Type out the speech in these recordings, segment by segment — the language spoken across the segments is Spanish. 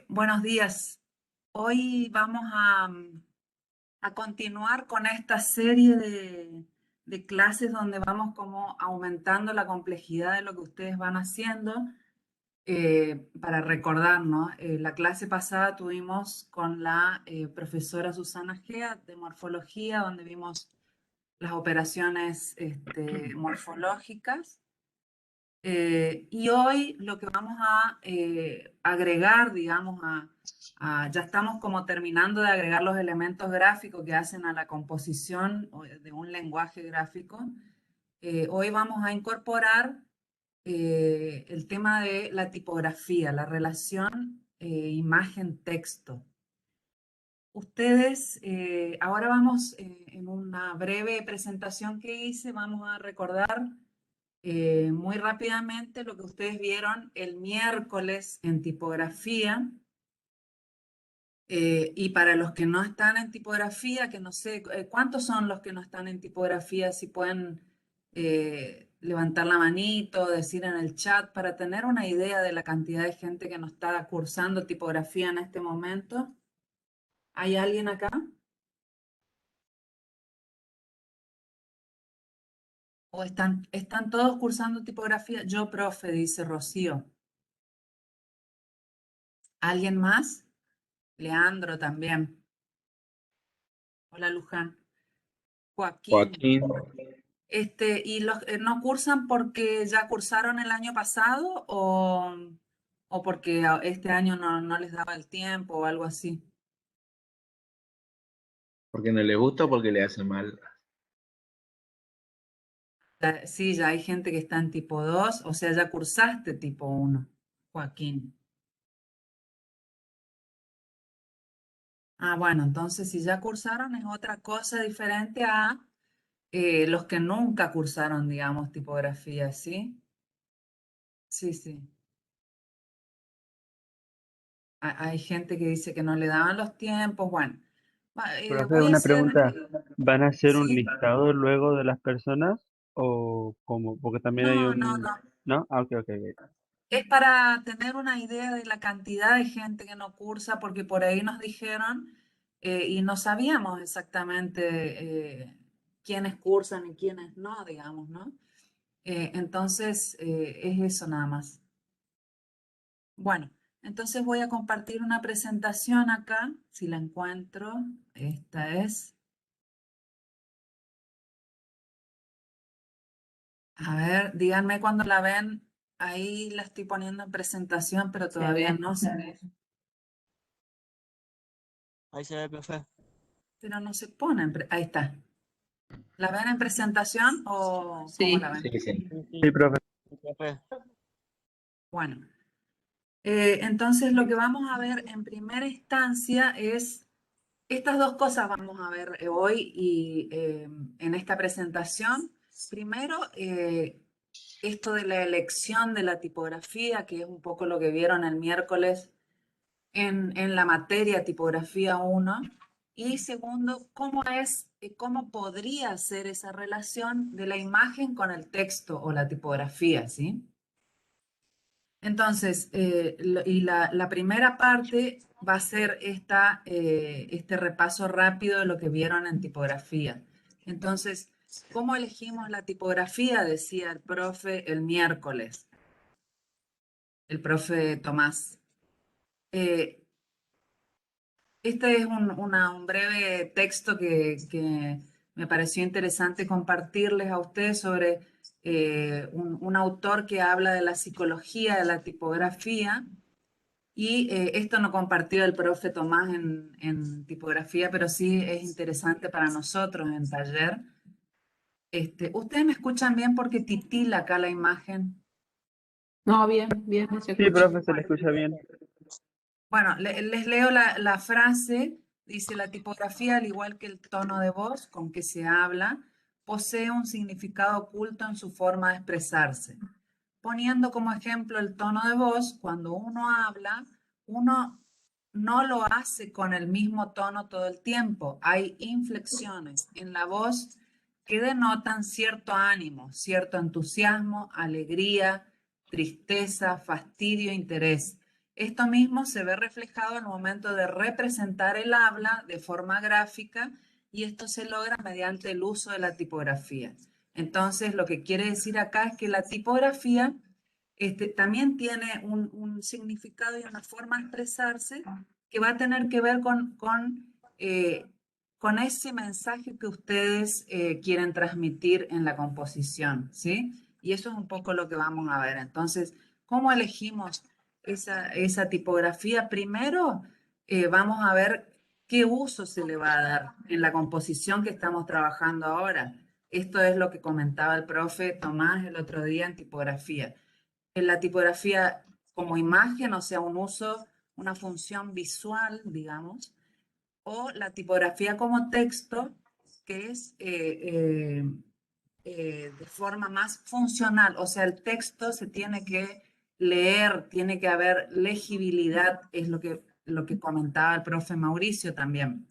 Buenos días. Hoy vamos a continuar con esta serie de clases donde vamos como aumentando la complejidad de lo que ustedes van haciendo. Para recordarnos, la clase pasada tuvimos con la profesora Susana Gea de morfología, donde vimos las operaciones morfológicas. Y hoy lo que vamos a agregar, digamos, ya estamos como terminando de agregar los elementos gráficos que hacen a la composición de un lenguaje gráfico. Hoy vamos a incorporar el tema de la tipografía, la relación imagen-texto. Ustedes, ahora vamos en una breve presentación que hice, vamos a recordar muy rápidamente lo que ustedes vieron el miércoles en tipografía. Y para los que no están en tipografía, que no sé, ¿cuántos son los que no están en tipografía? Si pueden levantar la manito, decir en el chat, para tener una idea de la cantidad de gente que no está cursando tipografía en este momento. ¿Hay alguien acá? ¿O están todos cursando tipografía? Yo, profe, dice Rocío. ¿Alguien más? Leandro también. Hola, Luján. Joaquín. Joaquín, ¿Y los no cursan porque ya cursaron el año pasado o porque este año no les daba el tiempo o algo así? porque no le gusta o porque le hace mal. Sí, ya hay gente que está en tipo 2, o sea, ya cursaste tipo 1, Joaquín. Ah, bueno, entonces si ya cursaron es otra cosa diferente a los que nunca cursaron, digamos, tipografía, ¿sí? Sí, sí. Hay gente que dice que no le daban los tiempos, bueno. Profe, Voy a una hacer, pregunta. ¿Van a hacer un sí, listado luego de las personas o cómo? Porque también hay no, no, un... no. ¿No? Ah, ok, ok, ok. Es para tener una idea de la cantidad de gente que no cursa, porque por ahí nos dijeron y no sabíamos exactamente quiénes cursan y quiénes no, digamos, ¿no? Entonces, es eso nada más. Bueno, entonces voy a compartir una presentación acá, si la encuentro. Esta es. A ver, díganme cuando la ven. Ahí la estoy poniendo en presentación, pero todavía no se ve. Ahí se ve, profe. Pero no se pone ahí está. ¿La ven en presentación o cómo la ven? Sí, sí. Sí, Sí, sí, profe. profe. Bueno, entonces lo que vamos a ver en primera instancia es estas dos cosas vamos a ver hoy y en esta presentación. Primero, esto de la elección de la tipografía, que es un poco lo que vieron el miércoles en la materia tipografía 1. Y segundo, cómo podría ser esa relación de la imagen con el texto o la tipografía, ¿sí? Entonces, la primera parte va a ser este repaso rápido de lo que vieron en tipografía. Entonces, ¿cómo elegimos la tipografía? Decía el profe el miércoles, el profe Tomás. Eh, Este es un breve texto que me pareció interesante compartirles a ustedes sobre un autor que habla de la psicología de la tipografía. Y esto no compartió el profe Tomás en tipografía, pero sí es interesante para nosotros en taller. ¿Ustedes me escuchan bien porque titila acá la imagen? No, bien, bien, se Sí, escucha. profe, se le escucha bien. Bueno, les leo la frase. Dice, la tipografía, al igual que el tono de voz con que se habla, posee un significado oculto en su forma de expresarse. Poniendo como ejemplo el tono de voz, cuando uno habla, uno no lo hace con el mismo tono todo el tiempo. Hay inflexiones en la voz que denotan cierto ánimo, cierto entusiasmo, alegría, tristeza, fastidio, interés. Esto mismo se ve reflejado al momento de representar el habla de forma gráfica y esto se logra mediante el uso de la tipografía. Entonces, lo que quiere decir acá es que la tipografía también tiene un significado y una forma de expresarse que va a tener que ver con ese mensaje que ustedes quieren transmitir en la composición, ¿sí? Y eso es un poco lo que vamos a ver. Entonces, ¿cómo elegimos esa tipografía? Primero, vamos a ver qué uso se le va a dar en la composición que estamos trabajando ahora. Esto es lo que comentaba el profe Tomás el otro día en tipografía. En la tipografía como imagen, o sea, un uso, una función visual, digamos, o la tipografía como texto, que es de forma más funcional, o sea, el texto se tiene que leer, tiene que haber legibilidad, es lo que comentaba el profe Mauricio también.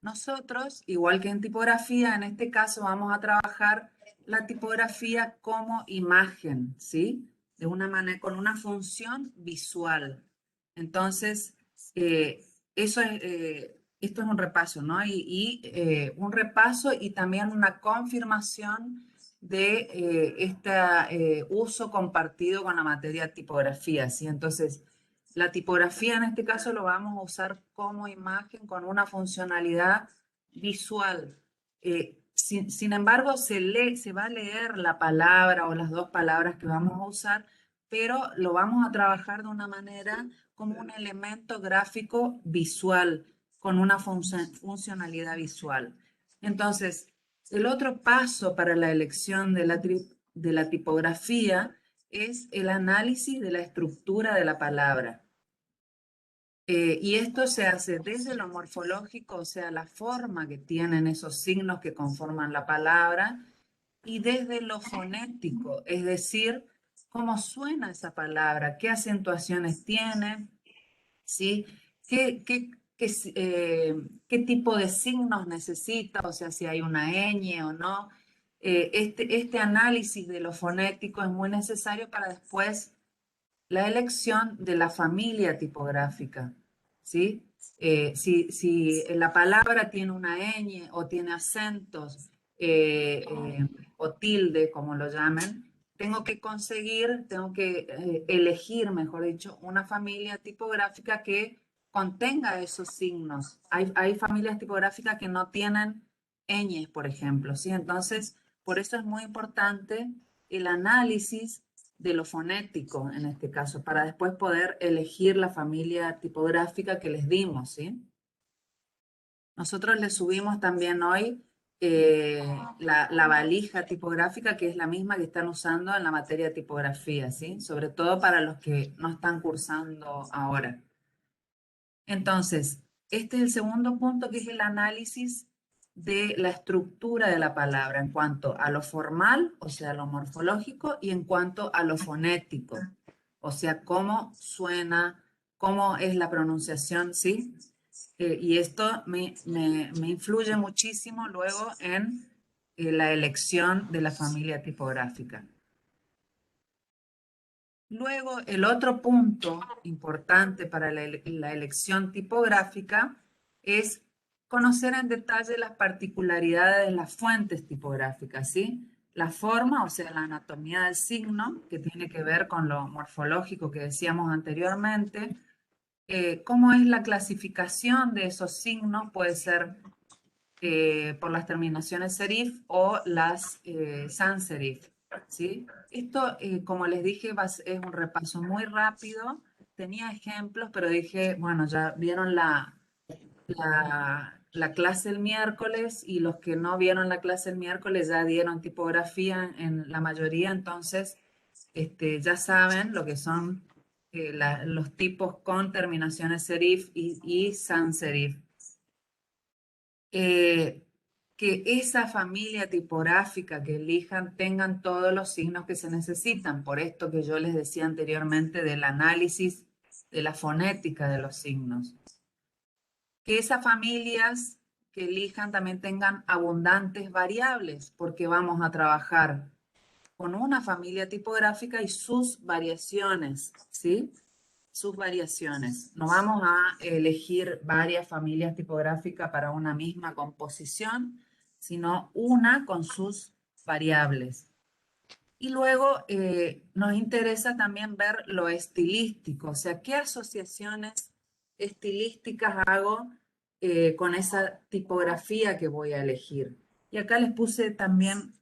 Nosotros, igual que en tipografía, en este caso vamos a trabajar la tipografía como imagen, ¿sí? De una manera, con una función visual. Entonces, esto es un repaso, ¿no? Un repaso y también una confirmación de este uso compartido con la materia tipografía, ¿sí? Entonces, la tipografía en este caso lo vamos a usar como imagen con una funcionalidad visual. Sin embargo, se va a leer la palabra o las dos palabras que vamos a usar, pero lo vamos a trabajar de una manera como un elemento gráfico visual, con una funcionalidad visual. Entonces, el otro paso para la elección de la tipografía es el análisis de la estructura de la palabra. Y esto se hace desde lo morfológico, o sea, la forma que tienen esos signos que conforman la palabra, y desde lo fonético, es decir, cómo suena esa palabra, qué acentuaciones tiene, ¿sí? ¿Qué tipo de signos necesita? O sea, si hay una ñ o no. Este análisis de lo fonético es muy necesario para después la elección de la familia tipográfica, ¿sí? Si la palabra tiene una ñ o tiene acentos o tilde, como lo llamen, tengo que elegir, mejor dicho, una familia tipográfica que contenga esos signos. Hay familias tipográficas que no tienen ñ, por ejemplo, ¿sí? Entonces, por eso es muy importante el análisis de lo fonético en este caso, para después poder elegir la familia tipográfica que les dimos, ¿sí? Nosotros les subimos también hoy la valija tipográfica, que es la misma que están usando en la materia de tipografía, ¿sí? Sobre todo para los que no están cursando ahora. Entonces, este es el segundo punto, que es el análisis de la estructura de la palabra en cuanto a lo formal, o sea, lo morfológico, y en cuanto a lo fonético, o sea, cómo suena, cómo es la pronunciación, ¿sí? Y esto me influye muchísimo luego en la elección de la familia tipográfica. Luego, el otro punto importante para la elección tipográfica es conocer en detalle las particularidades de las fuentes tipográficas, ¿sí? La forma, o sea, la anatomía del signo, que tiene que ver con lo morfológico que decíamos anteriormente. ¿Cómo es la clasificación de esos signos? Puede ser por las terminaciones serif o las sans serif, ¿sí? Esto, como les dije, es un repaso muy rápido. Tenía ejemplos, pero dije, bueno, ya vieron la clase el miércoles y los que no vieron la clase el miércoles ya dieron tipografía en la mayoría, entonces ya saben lo que son los tipos con terminaciones serif y sans serif. Que esa familia tipográfica que elijan tengan todos los signos que se necesitan, por esto que yo les decía anteriormente del análisis de la fonética de los signos. Que esas familias que elijan también tengan abundantes variables, porque vamos a trabajar con una familia tipográfica y sus variaciones, ¿sí? sus variaciones. No vamos a elegir varias familias tipográficas para una misma composición, sino una con sus variables. Y luego nos interesa también ver lo estilístico, o sea, qué asociaciones estilísticas hago con esa tipografía que voy a elegir. Y acá les puse también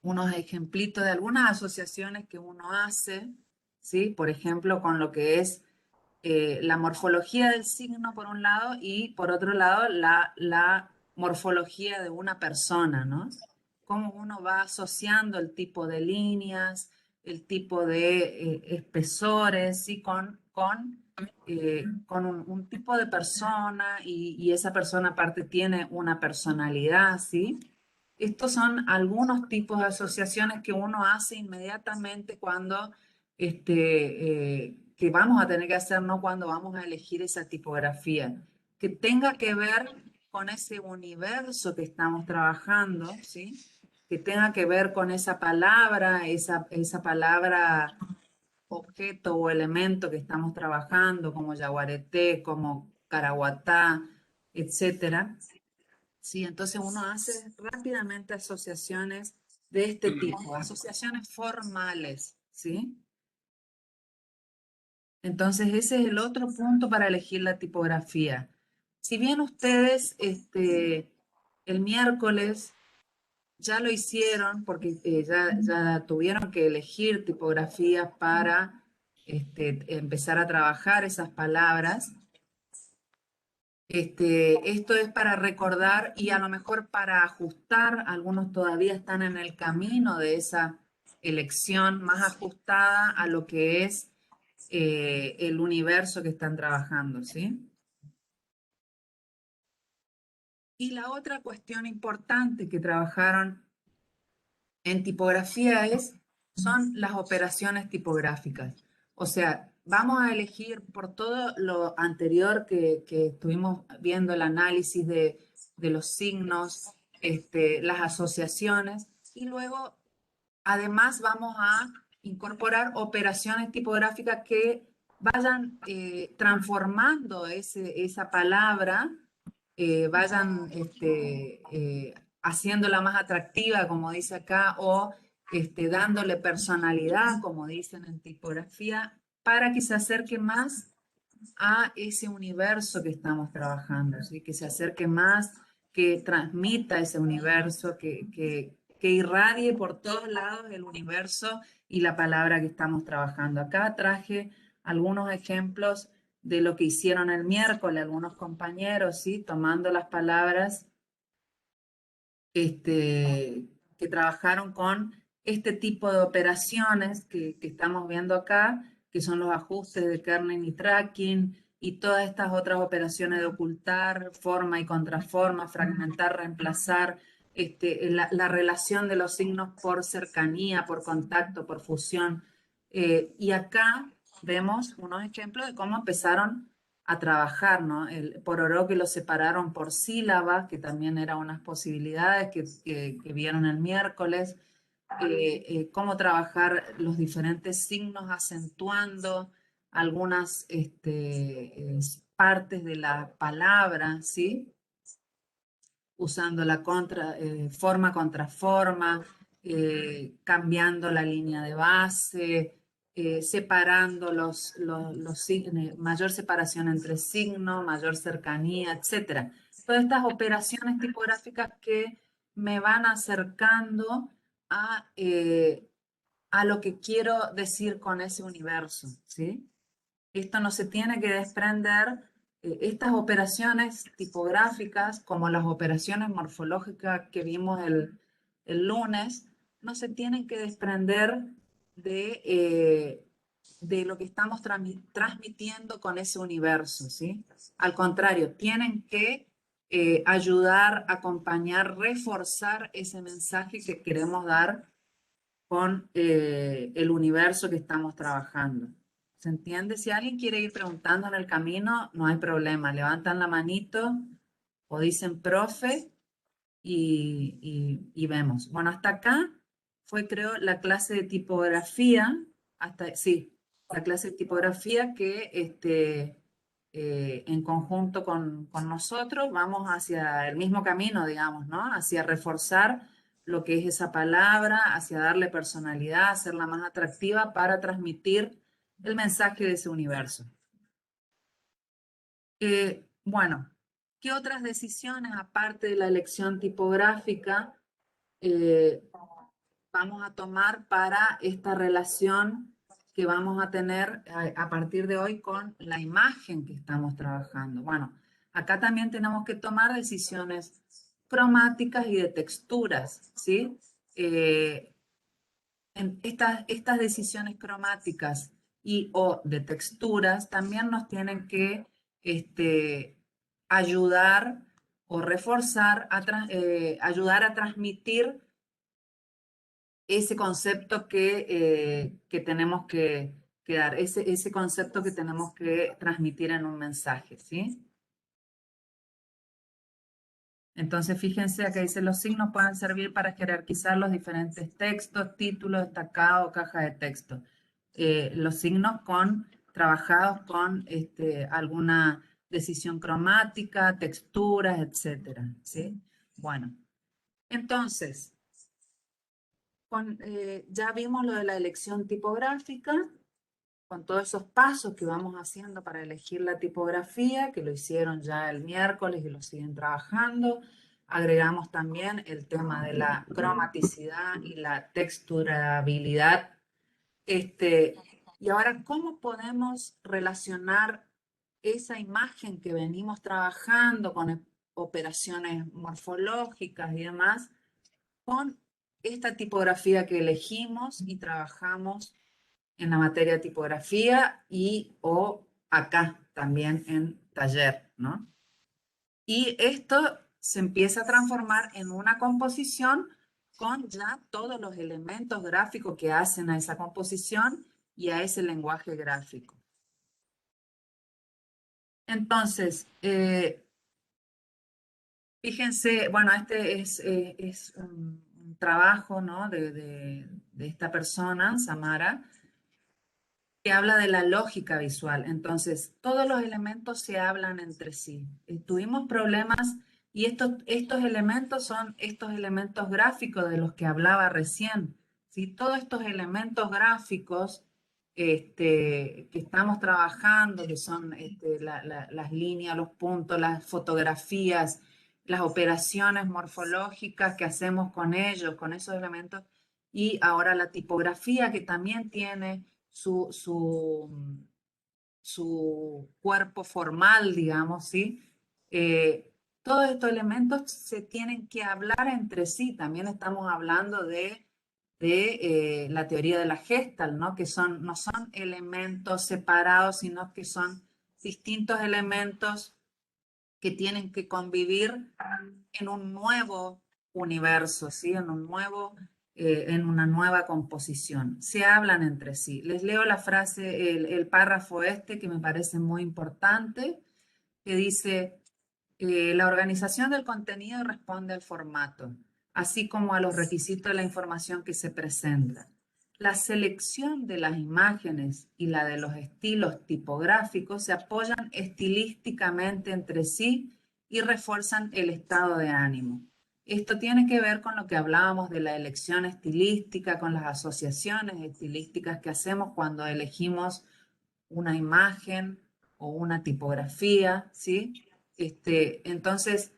unos ejemplitos de algunas asociaciones que uno hace, ¿sí? Por ejemplo, con lo que es la morfología del signo por un lado y por otro lado la morfología de una persona, ¿no? Cómo uno va asociando el tipo de líneas, el tipo de espesores, ¿sí? Con un tipo de persona y esa persona aparte tiene una personalidad, ¿sí? Estos son algunos tipos de asociaciones que uno hace inmediatamente cuando que vamos a tener que hacer, no cuando vamos a elegir esa tipografía, que tenga que ver con ese universo que estamos trabajando, ¿sí? Que tenga que ver con esa palabra objeto o elemento que estamos trabajando, como yaguareté, como caraguatá, etcétera. Sí, entonces uno hace rápidamente asociaciones de este tipo, asociaciones formales, ¿sí? Entonces ese es el otro punto para elegir la tipografía. Si bien ustedes el miércoles ya lo hicieron, porque ya tuvieron que elegir tipografías para empezar a trabajar esas palabras, esto es para recordar y a lo mejor para ajustar, algunos todavía están en el camino de esa elección más ajustada a lo que es el universo que están trabajando, ¿sí? Y la otra cuestión importante que trabajaron en tipografía son las operaciones tipográficas. O sea, vamos a elegir por todo lo anterior que estuvimos viendo, el análisis de los signos, las asociaciones, y luego además vamos a incorporar operaciones tipográficas que vayan transformando esa palabra, vayan haciéndola más atractiva, como dice acá, o dándole personalidad, como dicen en tipografía, para que se acerque más a ese universo que estamos trabajando, ¿sí? Que se acerque más, que transmita ese universo, que irradie por todos lados el universo y la palabra que estamos trabajando. Acá traje algunos ejemplos de lo que hicieron el miércoles algunos compañeros, ¿sí? Tomando las palabras que trabajaron con este tipo de operaciones que estamos viendo acá, que son los ajustes de kerning y tracking, y todas estas otras operaciones de ocultar, forma y contraforma, fragmentar, reemplazar, la relación de los signos por cercanía, por contacto, por fusión. Y acá vemos unos ejemplos de cómo empezaron a trabajar, ¿no? El pororó que lo separaron por sílabas, que también eran unas posibilidades que vieron el miércoles, cómo trabajar los diferentes signos acentuando algunas partes de la palabra, ¿sí? Usando la forma contra forma, cambiando la línea de base, separando los signos, mayor separación entre signos, mayor cercanía, etc. Todas estas operaciones tipográficas que me van acercando a lo que quiero decir con ese universo, ¿sí? Esto no se tiene que desprender, estas operaciones tipográficas, como las operaciones morfológicas que vimos el lunes, no se tienen que desprender de lo que estamos transmitiendo con ese universo, ¿sí? Al contrario, tienen que ayudar, acompañar, reforzar ese mensaje que queremos dar con el universo que estamos trabajando. ¿Se entiende? Si alguien quiere ir preguntando en el camino, no hay problema. Levantan la manito o dicen profe y vemos. Bueno, hasta acá fue, creo, la clase de tipografía. Sí. la clase de tipografía que en conjunto con nosotros vamos hacia el mismo camino, digamos, ¿no? Hacia reforzar lo que es esa palabra, hacia darle personalidad, hacerla más atractiva para transmitir el mensaje de ese universo. Bueno, ¿qué otras decisiones, aparte de la elección tipográfica, vamos a tomar para esta relación que vamos a tener a partir de hoy con la imagen que estamos trabajando? Bueno, acá también tenemos que tomar decisiones cromáticas y de texturas, ¿sí? Estas decisiones cromáticas y o de texturas también nos tienen que ayudar o reforzar, ayudar a transmitir ese concepto que tenemos que dar, ese concepto que tenemos que transmitir en un mensaje, ¿sí? Entonces, fíjense, acá dice, los signos pueden servir para jerarquizar los diferentes textos, títulos, destacados, caja de texto. Los signos trabajados con alguna decisión cromática, texturas, etcétera, ¿sí? Bueno, entonces, ya vimos lo de la elección tipográfica, con todos esos pasos que vamos haciendo para elegir la tipografía, que lo hicieron ya el miércoles y lo siguen trabajando. Agregamos también el tema de la cromaticidad y la texturabilidad. Y ahora, ¿cómo podemos relacionar esa imagen que venimos trabajando con operaciones morfológicas y demás con esta tipografía que elegimos y trabajamos en la materia de tipografía y o acá también en taller, ¿no? Y esto se empieza a transformar en una composición con ya todos los elementos gráficos que hacen a esa composición y a ese lenguaje gráfico. Entonces, fíjense, bueno, este es un trabajo, ¿no? de esta persona, Samara, que habla de la lógica visual. Entonces, todos los elementos se hablan entre sí. Tuvimos problemas y estos elementos son estos elementos gráficos de los que hablaba recién. ¿Sí? Todos estos elementos gráficos que estamos trabajando, que son las líneas, los puntos, las fotografías, las operaciones morfológicas que hacemos con ellos, con esos elementos, y ahora la tipografía que también tiene su cuerpo formal, digamos, ¿sí? Todos estos elementos se tienen que hablar entre sí. También estamos hablando de la teoría de la Gestalt, ¿no? Que no son elementos separados, sino que son distintos elementos que tienen que convivir en un nuevo universo, ¿sí? En una nueva composición. Se hablan entre sí. Les leo la frase, el párrafo que me parece muy importante, que dice, la organización del contenido responde al formato, así como a los requisitos de la información que se presenta. La selección de las imágenes y la de los estilos tipográficos se apoyan estilísticamente entre sí y refuerzan el estado de ánimo. Esto tiene que ver con lo que hablábamos de la elección estilística, con las asociaciones estilísticas que hacemos cuando elegimos una imagen o una tipografía, ¿sí? Entonces,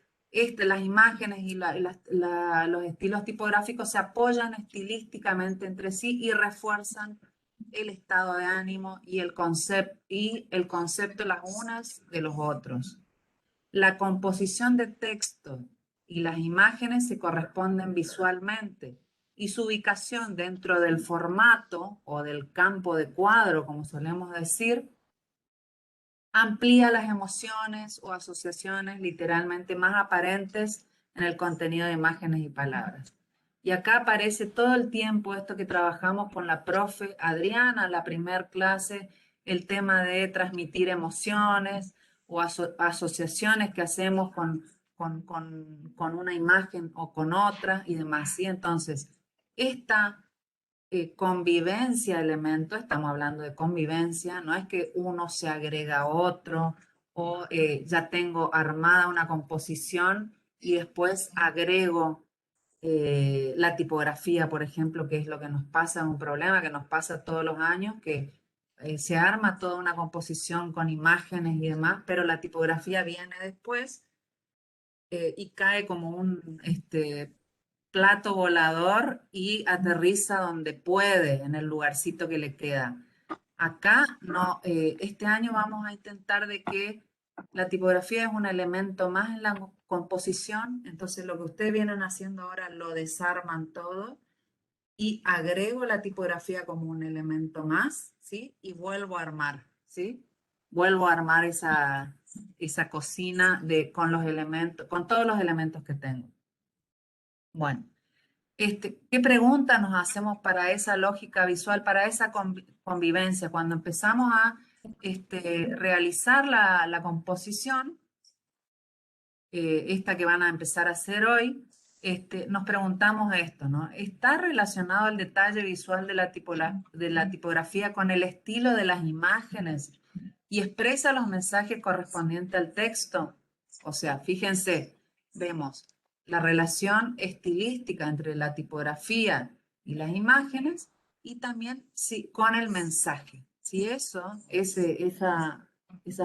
las imágenes y los estilos tipográficos se apoyan estilísticamente entre sí y refuerzan el estado de ánimo y el concepto las unas de los otros. La composición de texto y las imágenes se corresponden visualmente y su ubicación dentro del formato o del campo de cuadro, como solemos decir, amplía las emociones o asociaciones literalmente más aparentes en el contenido de imágenes y palabras. Y acá aparece todo el tiempo esto que trabajamos con la profe Adriana, la primer clase, el tema de transmitir emociones o asociaciones que hacemos con una imagen o con otra y demás. ¿Sí? Entonces, esta convivencia de elementos, estamos hablando de convivencia, no es que uno se agrega a otro o ya tengo armada una composición y después agrego la tipografía, por ejemplo, que es lo que nos pasa, un problema que nos pasa todos los años, que se arma toda una composición con imágenes y demás, pero la tipografía viene después y cae como un plato volador y aterriza donde puede, en el lugarcito que le queda. Acá, no, este año vamos a intentar de que la tipografía es un elemento más en la composición, entonces lo que ustedes vienen haciendo ahora lo desarman todo y agrego la tipografía como un elemento más, ¿sí? Y vuelvo a armar, ¿sí? Vuelvo a armar esa cocina con los elementos, con todos los elementos que tengo. Bueno, ¿qué pregunta nos hacemos para esa lógica visual, para esa convivencia? Cuando empezamos a realizar la composición, esta que van a empezar a hacer hoy, nos preguntamos esto, ¿no? ¿Está relacionado el detalle visual de la tipografía con el estilo de las imágenes y expresa los mensajes correspondientes al texto? O sea, fíjense, vemos la relación estilística entre la tipografía y las imágenes y también con el mensaje. Si esas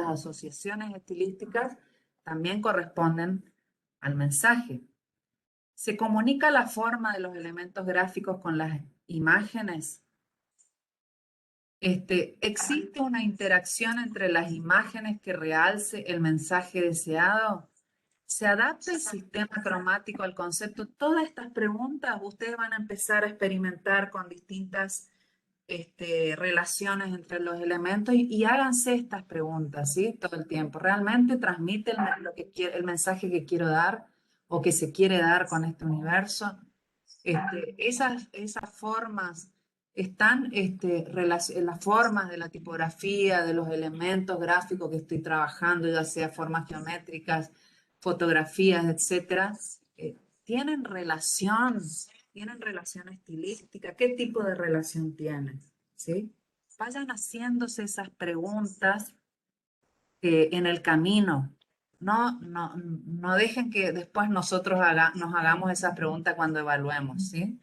asociaciones estilísticas también corresponden al mensaje. ¿Se comunica la forma de los elementos gráficos con las imágenes? ¿Existe una interacción entre las imágenes que realce el mensaje deseado? ¿Se adapta el sistema cromático al concepto? Todas estas preguntas ustedes van a empezar a experimentar con distintas relaciones entre los elementos y háganse estas preguntas, ¿sí? Todo el tiempo. ¿Realmente transmite el mensaje que quiero dar o que se quiere dar con este universo? Esas formas están en las formas de la tipografía, de los elementos gráficos que estoy trabajando, ya sea formas geométricas, fotografías, etcétera, tienen relación estilística. ¿Qué tipo de relación tienen? ¿Sí? Vayan haciéndose esas preguntas en el camino. No dejen que después nosotros nos hagamos esas preguntas cuando evaluemos, ¿sí?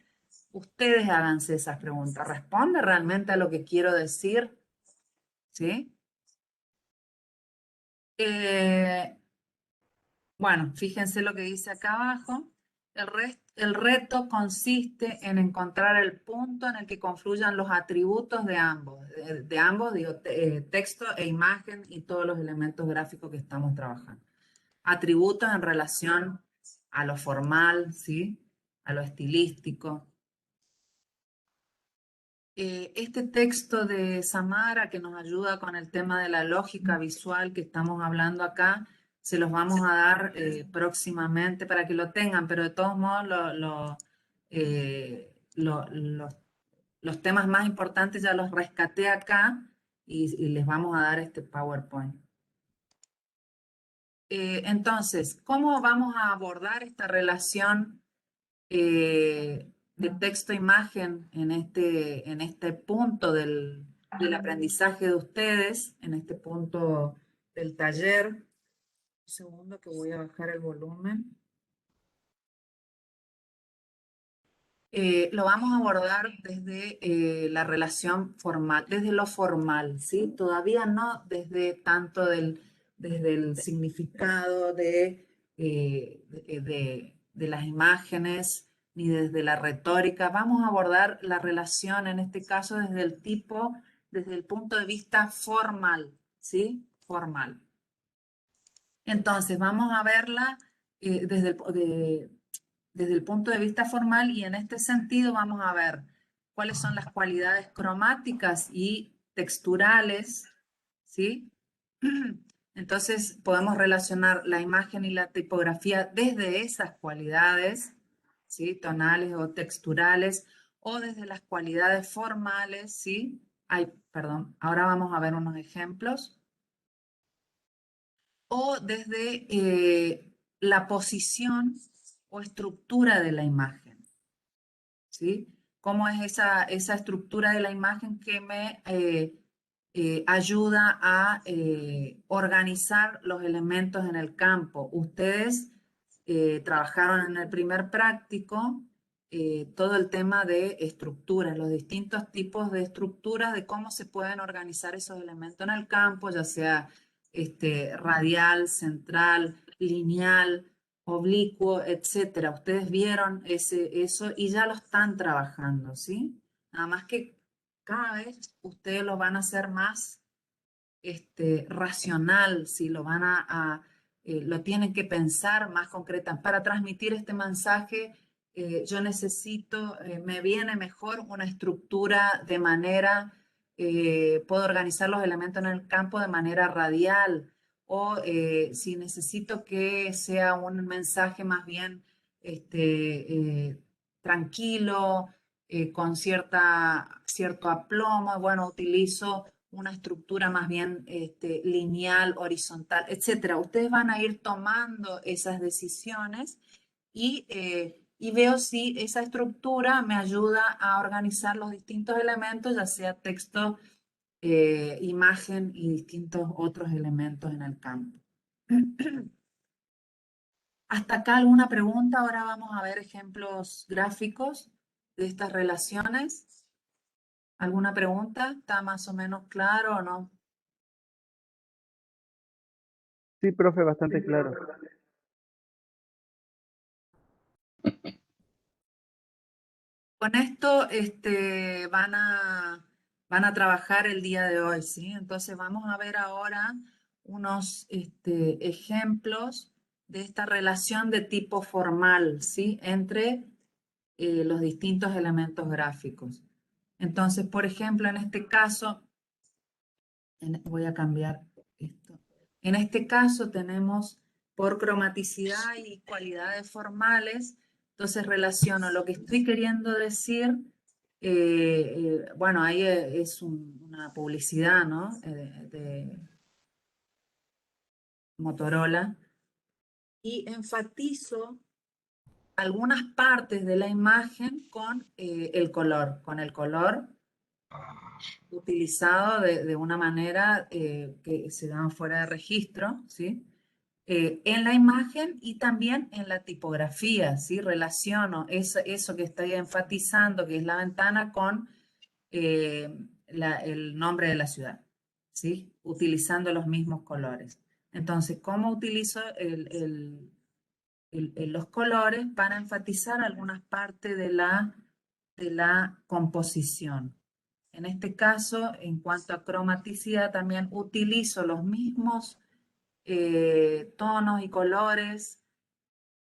Ustedes háganse esas preguntas. ¿Responde realmente a lo que quiero decir? ¿Sí? Bueno, fíjense lo que dice acá abajo. El reto consiste en encontrar el punto en el que confluyan los atributos de ambos. De ambos, digo, texto e imagen y todos los elementos gráficos que estamos trabajando. Atributos en relación a lo formal, ¿sí? A lo estilístico. Este texto de Samara que nos ayuda con el tema de la lógica visual que estamos hablando acá, se los vamos a dar próximamente para que lo tengan, pero de todos modos los temas más importantes ya los rescaté acá y les vamos a dar este PowerPoint. Entonces, ¿cómo vamos a abordar esta relación de texto-imagen en este punto del aprendizaje de ustedes, en este punto del taller? Un segundo que voy a bajar el volumen. Lo vamos a abordar desde la relación formal, desde lo formal, ¿sí? Todavía no desde tanto desde el significado de las imágenes, ni desde la retórica. Vamos a abordar la relación, en este caso, desde el punto de vista formal, ¿sí? Formal. Entonces, vamos a verla desde el punto de vista formal y en este sentido vamos a ver cuáles son las cualidades cromáticas y texturales, ¿sí? Entonces podemos relacionar la imagen y la tipografía desde esas cualidades, ¿sí? Tonales o texturales, o desde las cualidades formales, ¿sí? Perdón, ahora vamos a ver unos ejemplos. O desde la posición o estructura de la imagen, ¿sí? cómo es esa estructura de la imagen que me ayuda a organizar los elementos en el campo. Ustedes trabajaron en el primer práctico todo el tema de estructuras, los distintos tipos de estructuras, de cómo se pueden organizar esos elementos en el campo, ya sea radial, central, lineal, oblicuo, etcétera. Ustedes vieron eso y ya lo están trabajando, ¿sí? Nada más que cada vez ustedes lo van a hacer más racional, ¿sí? Lo tienen que pensar más concreta. Para transmitir este mensaje, yo necesito, me viene mejor una estructura de manera, puedo organizar los elementos en el campo de manera radial, o si necesito que sea un mensaje más bien tranquilo, con cierto aplomo, bueno, utilizo una estructura más bien lineal, horizontal, etcétera. Ustedes van a ir tomando esas decisiones y veo si esa estructura me ayuda a organizar los distintos elementos, ya sea texto, imagen y distintos otros elementos en el campo. ¿Hasta acá alguna pregunta? Ahora vamos a ver ejemplos gráficos de estas relaciones. ¿Alguna pregunta? ¿Está más o menos claro o no? Sí, profe, bastante claro. Con esto van a trabajar el día de hoy, ¿sí? Entonces vamos a ver ahora unos ejemplos de esta relación de tipo formal, ¿sí? Entre los distintos elementos gráficos. Entonces, por ejemplo, en este caso, voy a cambiar esto. En este caso tenemos por cromaticidad y cualidades formales, entonces relaciono lo que estoy queriendo decir, bueno, ahí es una publicidad, ¿no? De Motorola, y enfatizo algunas partes de la imagen con el color utilizado de una manera que se llama fuera de registro, ¿sí? En la imagen y también en la tipografía, ¿sí? Relaciono eso que estoy enfatizando, que es la ventana, con el nombre de la ciudad, ¿sí? Utilizando los mismos colores. Entonces, ¿cómo utilizo los colores para enfatizar algunas partes de la composición? En este caso, en cuanto a cromaticidad, también utilizo los mismos tonos y colores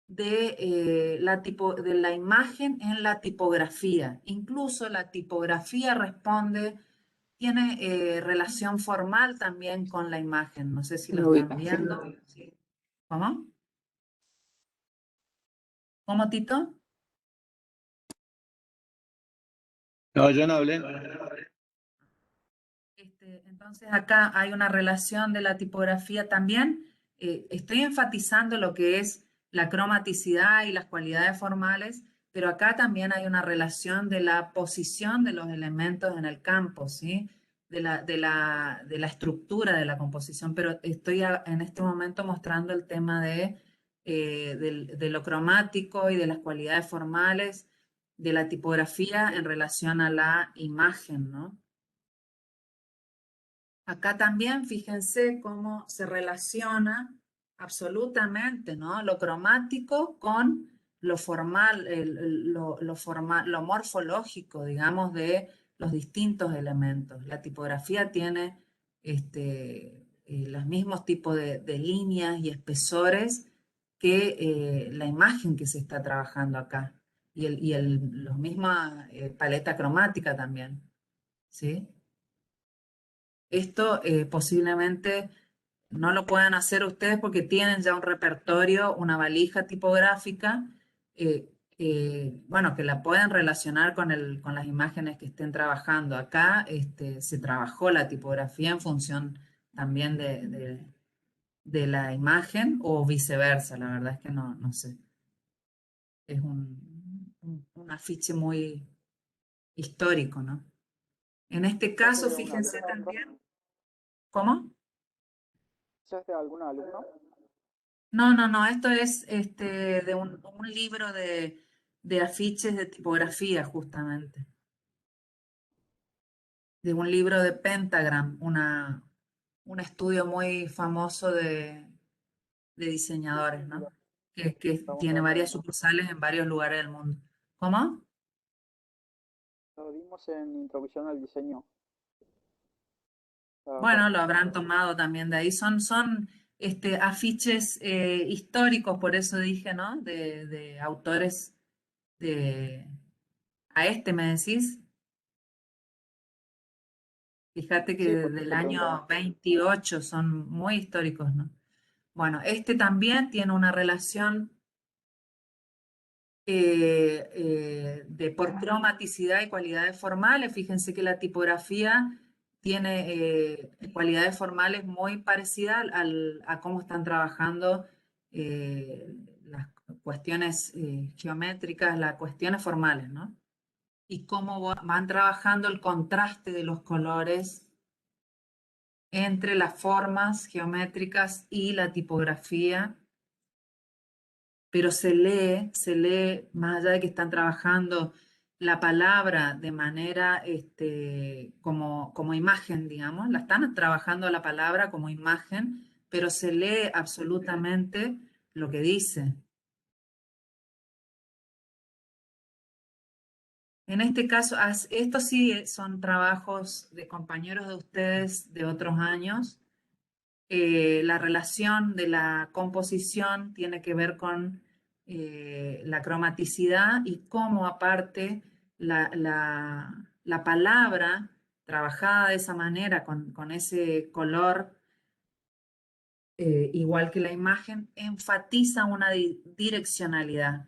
de la imagen en la tipografía. Incluso la tipografía tiene relación formal también con la imagen. No sé si lo La están ubicación. viendo. Sí. ¿Cómo? ¿Cómo, Tito? No, yo no hablé. Entonces acá hay una relación de la tipografía también. Estoy enfatizando lo que es la cromaticidad y las cualidades formales, pero acá también hay una relación de la posición de los elementos en el campo, ¿sí? De la estructura de la composición, pero estoy en este momento mostrando el tema de lo cromático y de las cualidades formales de la tipografía en relación a la imagen, ¿no? Acá también fíjense cómo se relaciona absolutamente, ¿no? Lo cromático con lo formal, lo morfológico, digamos, de los distintos elementos. La tipografía tiene los mismos tipos de líneas y espesores que la imagen que se está trabajando acá. Los misma paleta cromática también, ¿sí? Esto posiblemente no lo puedan hacer ustedes porque tienen ya un repertorio, una valija tipográfica, bueno, que la pueden relacionar con las imágenes que estén trabajando. Acá se trabajó la tipografía en función también de la imagen o viceversa, la verdad es que no sé. Es un afiche muy histórico, ¿no? En este ¿Ya es caso, de un fíjense alumno, también, ¿cómo? ¿Ya es de algún alumno? No, esto es de un libro de afiches de tipografía, justamente. De un libro de Pentagram, un estudio muy famoso de diseñadores, ¿no? Que Estamos tiene hablando, varias sucursales en varios lugares del mundo. ¿Cómo? lo vimos en Introducción al Diseño. La verdad. Bueno, lo habrán tomado también de ahí. Son afiches históricos, por eso dije, ¿no? De autores de... A me decís. Fíjate que Sí, por desde eso el te preguntaba. año 28 son muy históricos, ¿no? Bueno, este también tiene una relación por cromaticidad y cualidades formales. Fíjense que la tipografía tiene cualidades formales muy parecidas a cómo están trabajando las cuestiones geométricas, las cuestiones formales, ¿no? Y cómo van trabajando el contraste de los colores entre las formas geométricas y la tipografía, pero se lee, más allá de que están trabajando la palabra de manera como imagen, digamos, la están trabajando la palabra como imagen, pero se lee absolutamente lo que dice. En este caso, estos sí son trabajos de compañeros de ustedes de otros años. La relación de la composición tiene que ver con la cromaticidad y cómo aparte la palabra trabajada de esa manera, con ese color, igual que la imagen, enfatiza una direccionalidad.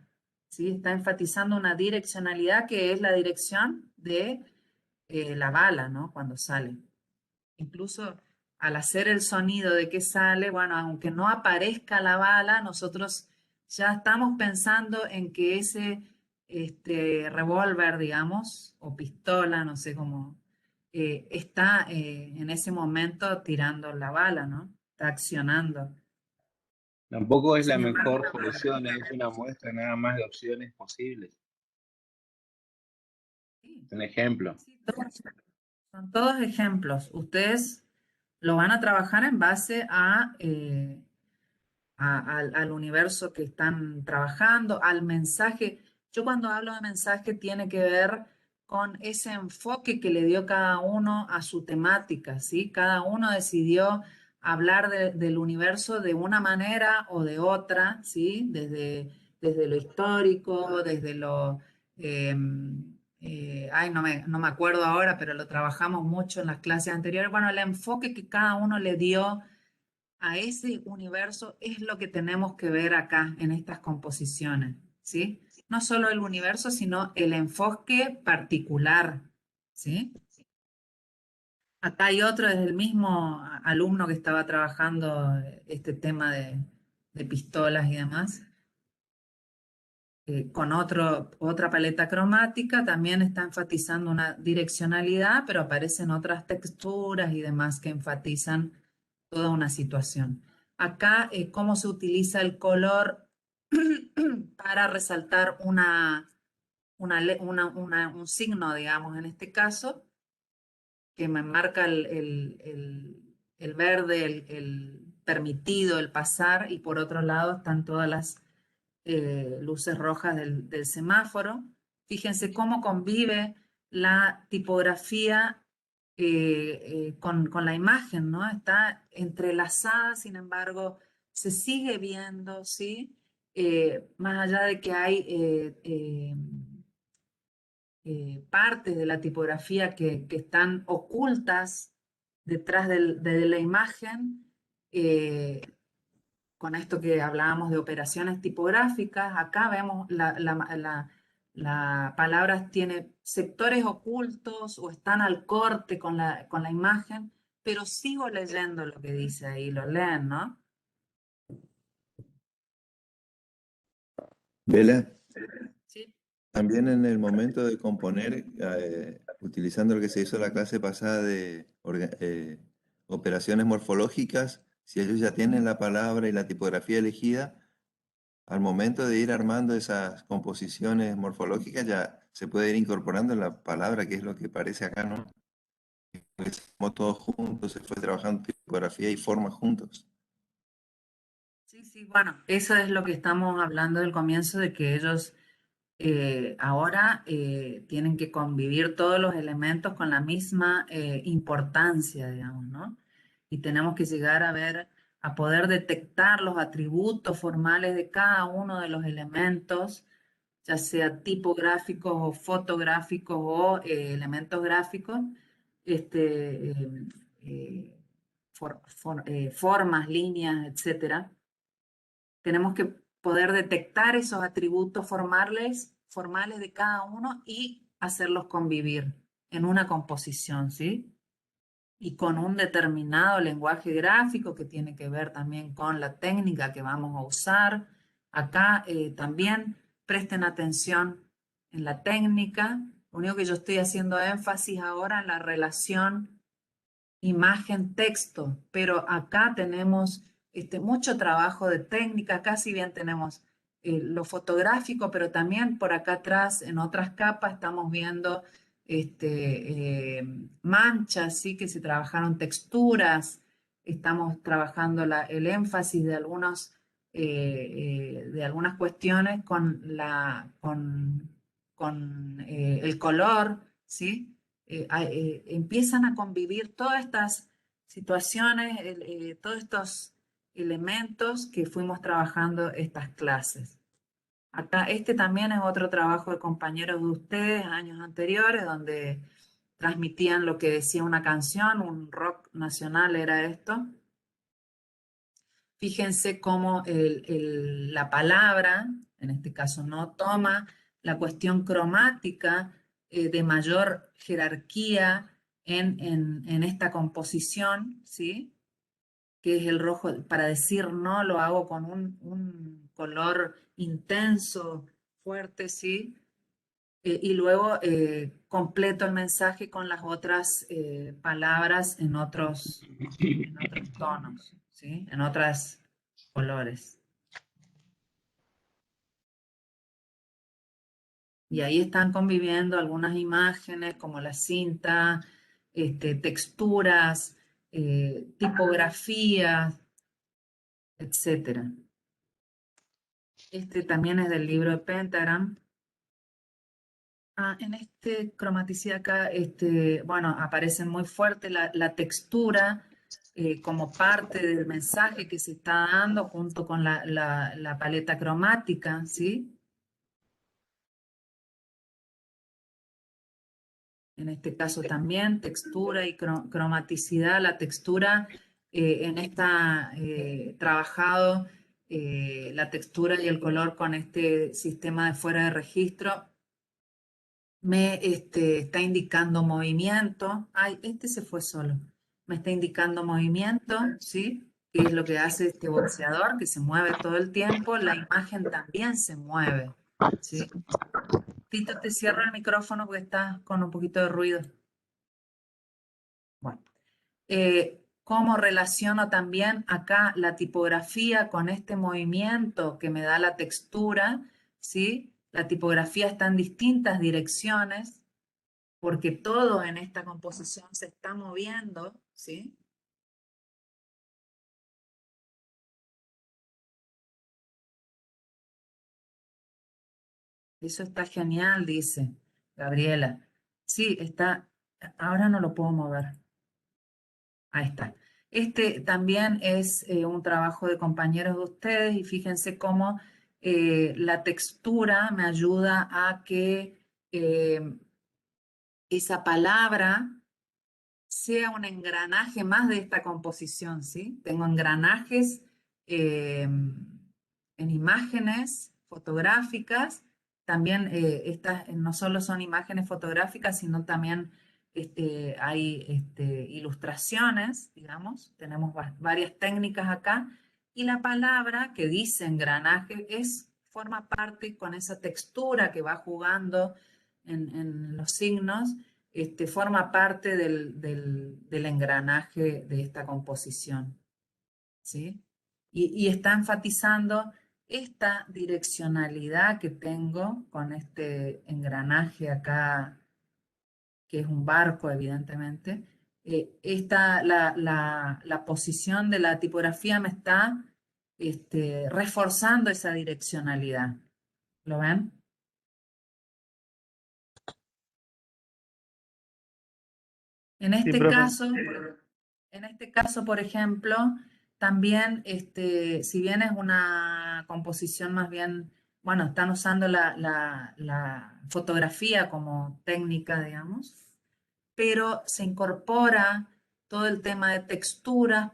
¿Sí? Está enfatizando una direccionalidad que es la dirección de la bala, ¿no? Cuando sale. Incluso al hacer el sonido de que sale, bueno, aunque no aparezca la bala, nosotros ya estamos pensando en que ese revólver, digamos, o pistola, no sé cómo, está en ese momento tirando la bala, ¿no? Está accionando. Tampoco es la Sin embargo, mejor solución, es una muestra nada más de opciones posibles. sí, Un ejemplo. sí, son todos ejemplos. Ustedes lo van a trabajar en base al universo que están trabajando, al mensaje. Yo cuando hablo de mensaje tiene que ver con ese enfoque que le dio cada uno a su temática, ¿sí? Cada uno decidió hablar del universo de una manera o de otra, ¿sí? Desde lo histórico, desde lo... no me acuerdo ahora, pero lo trabajamos mucho en las clases anteriores. Bueno, el enfoque que cada uno le dio a ese universo es lo que tenemos que ver acá en estas composiciones, ¿sí? No solo el universo, sino el enfoque particular, ¿sí? Acá hay otro, es el mismo alumno que estaba trabajando este tema de pistolas y demás, con otra paleta cromática, también está enfatizando una direccionalidad, pero aparecen otras texturas y demás que enfatizan toda una situación. Acá, cómo se utiliza el color para resaltar un signo, digamos, en este caso, que me marca el verde, el permitido, el pasar, y por otro lado están todas las luces rojas del semáforo. Fíjense cómo convive la tipografía con la imagen, ¿no? Está entrelazada, sin embargo, se sigue viendo, ¿sí? Más allá de que hay partes de la tipografía que están ocultas detrás de la imagen, con esto que hablábamos de operaciones tipográficas, acá vemos la palabra tiene sectores ocultos o están al corte con la imagen, pero sigo leyendo lo que dice ahí, lo leen, ¿no? Bela, Sí. También en el momento de componer, utilizando lo que se hizo en la clase pasada de operaciones morfológicas, si ellos ya tienen la palabra y la tipografía elegida, al momento de ir armando esas composiciones morfológicas ya se puede ir incorporando la palabra, que es lo que parece acá, ¿no? Como todos juntos, se fue trabajando tipografía y forma juntos. Sí, sí, bueno, eso es lo que estamos hablando del comienzo, de que ellos ahora tienen que convivir todos los elementos con la misma importancia, digamos, ¿no? Y tenemos que llegar a ver, a poder detectar los atributos formales de cada uno de los elementos, ya sea tipográficos o fotográficos o elementos gráficos, este, formas, líneas, etcétera. Tenemos que poder detectar esos atributos formales de cada uno y hacerlos convivir en una composición, ¿sí? Y con un determinado lenguaje gráfico que tiene que ver también con la técnica que vamos a usar. Acá también presten atención en la técnica. Lo único que yo estoy haciendo énfasis ahora en la relación imagen-texto, pero acá tenemos mucho trabajo de técnica. Acá si bien tenemos lo fotográfico, pero también por acá atrás, en otras capas, estamos viendo manchas, ¿sí? Que se trabajaron texturas, estamos trabajando el énfasis de de algunas cuestiones con el color, ¿sí? Empiezan a convivir todas estas situaciones, todos estos elementos que fuimos trabajando estas clases. Acá también es otro trabajo de compañeros de ustedes, años anteriores, donde transmitían lo que decía una canción, un rock nacional era esto. Fíjense cómo la palabra, en este caso no, toma la cuestión cromática de mayor jerarquía en esta composición, ¿sí? Que es el rojo. Para decir no, lo hago con un color intenso, fuerte, ¿sí? Y luego completo el mensaje con las otras palabras en otros tonos, ¿sí? En otros colores. Y ahí están conviviendo algunas imágenes como la cinta, texturas, tipografías, etc. Este también es del libro de Pentagram. En cromaticidad acá, bueno, aparece muy fuerte la textura como parte del mensaje que se está dando junto con la paleta cromática, ¿sí? En este caso también textura y cromaticidad. La textura en esta trabajado la textura y el color con este sistema de fuera de registro. Me está indicando movimiento. Ay, se fue solo. Me está indicando movimiento, ¿sí? Que es lo que hace este boxeador, que se mueve todo el tiempo. La imagen también se mueve, ¿sí? Tito, te cierro el micrófono porque estás con un poquito de ruido. Bueno. ¿Cómo relaciono también acá la tipografía con este movimiento que me da la textura? ¿Sí? La tipografía está en distintas direcciones, porque todo en esta composición se está moviendo, ¿sí? Eso está genial, dice Gabriela. Sí, está, ahora no lo puedo mover. Ahí está. También es un trabajo de compañeros de ustedes y fíjense cómo la textura me ayuda a que esa palabra sea un engranaje más de esta composición, ¿sí? Tengo engranajes en imágenes fotográficas, también estas no solo son imágenes fotográficas, sino también hay ilustraciones, digamos, tenemos varias técnicas acá, y la palabra que dice engranaje es forma parte con esa textura que va jugando en los signos, forma parte del engranaje de esta composición, ¿sí? Y está enfatizando esta direccionalidad que tengo con este engranaje acá, que es un barco, evidentemente. La posición de la tipografía me está reforzando esa direccionalidad. ¿Lo ven? En Sí, este profe. caso, por ejemplo, también, si bien es una composición más bien, bueno, están usando la fotografía como técnica, digamos, pero se incorpora todo el tema de texturas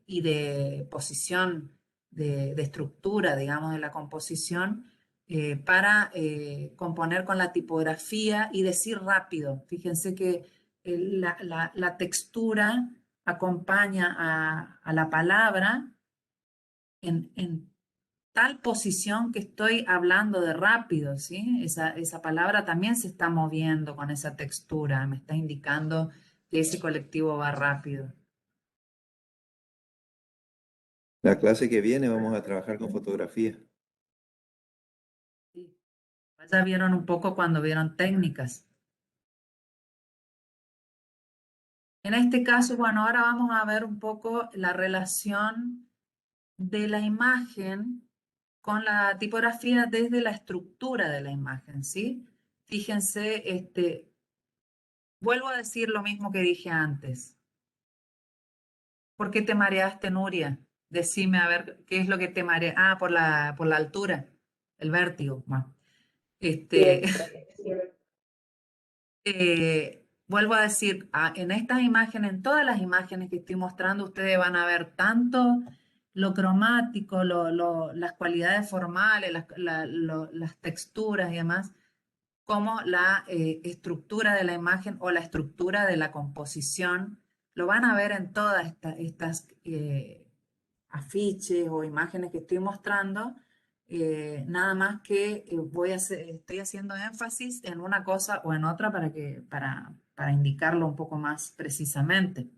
y de posición, de estructura, digamos, de la composición, para componer con la tipografía y decir rápido. Fíjense que la textura acompaña a la palabra en tal posición que estoy hablando de rápido, ¿sí? Esa palabra también se está moviendo con esa textura, me está indicando que ese colectivo va rápido. La clase que viene vamos a trabajar con fotografía. Sí. Ya vieron un poco cuando vieron técnicas. En este caso, bueno, ahora vamos a ver un poco la relación de la imagen con la tipografía desde la estructura de la imagen, ¿sí? Fíjense, vuelvo a decir lo mismo que dije antes. ¿Por qué te mareaste, Nuria? Decime a ver qué es lo que te marea. Ah, por la altura, el vértigo. Bueno, este, vuelvo a decir, en estas imágenes, en todas las imágenes que estoy mostrando, ustedes van a ver tanto lo cromático, las cualidades formales, las texturas y demás, como la estructura de la imagen o la estructura de la composición. Lo van a ver en todas estas afiches o imágenes que estoy mostrando. Nada más que estoy haciendo énfasis en una cosa o en otra para indicarlo un poco más precisamente.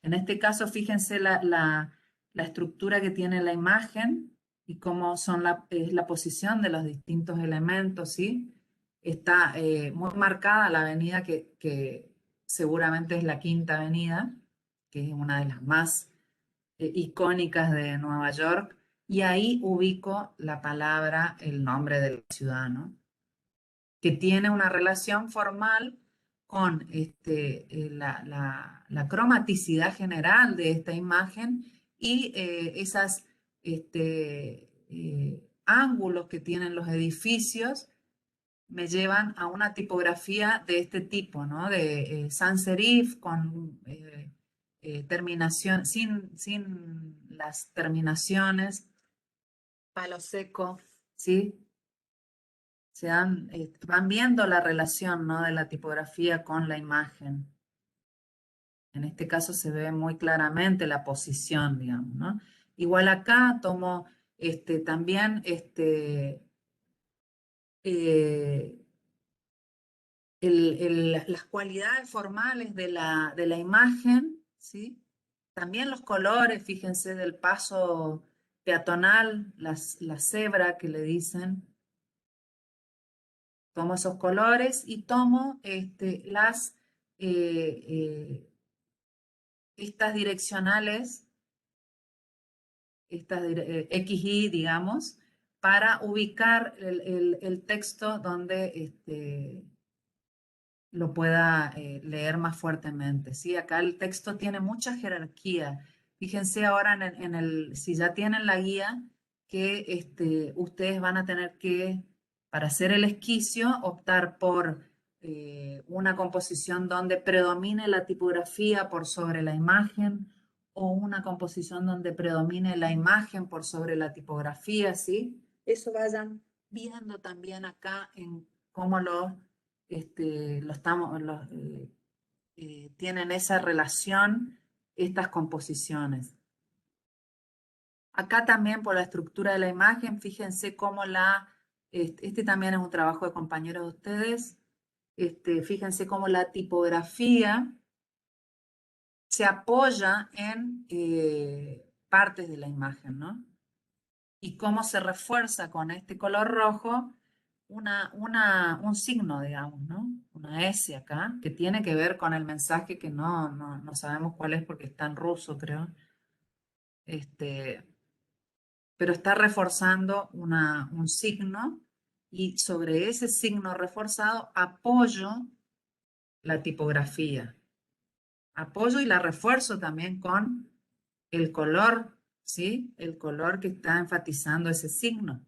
En este caso, fíjense la estructura que tiene la imagen y cómo es la posición de los distintos elementos, ¿sí? Está muy marcada la avenida que seguramente es la Quinta Avenida, que es una de las más icónicas de Nueva York, y ahí ubico la palabra, el nombre de la ciudad, ¿no? Que tiene una relación formal con la cromaticidad general de esta imagen y esos ángulos que tienen los edificios me llevan a una tipografía de este tipo, ¿no? De sans serif con terminación, sin las terminaciones, palo seco, ¿sí? Van viendo la relación, ¿no? De la tipografía con la imagen. En este caso se ve muy claramente la posición, digamos, ¿no? Igual acá tomo también eh, las cualidades formales de la imagen, ¿sí? También los colores, fíjense, del paso peatonal, la cebra que le dicen. Tomo esos colores y tomo estas direccionales, XY, digamos, para ubicar el texto donde lo pueda leer más fuertemente, ¿sí? Acá el texto tiene mucha jerarquía. Fíjense ahora si ya tienen la guía, que ustedes van a tener que, para hacer el esquicio, optar por una composición donde predomine la tipografía por sobre la imagen, o una composición donde predomine la imagen por sobre la tipografía, ¿sí? Eso vayan viendo también acá en cómo tienen esa relación estas composiciones. Acá también por la estructura de la imagen, fíjense cómo este también es un trabajo de compañeros de ustedes, fíjense cómo la tipografía se apoya en partes de la imagen, ¿no? Y cómo se refuerza con este color rojo un signo, digamos, ¿no? Una S acá, que tiene que ver con el mensaje que no sabemos cuál es porque está en ruso, creo. Pero está reforzando un signo y sobre ese signo reforzado apoyo la tipografía. Apoyo y la refuerzo también con el color, ¿sí? El color que está enfatizando ese signo.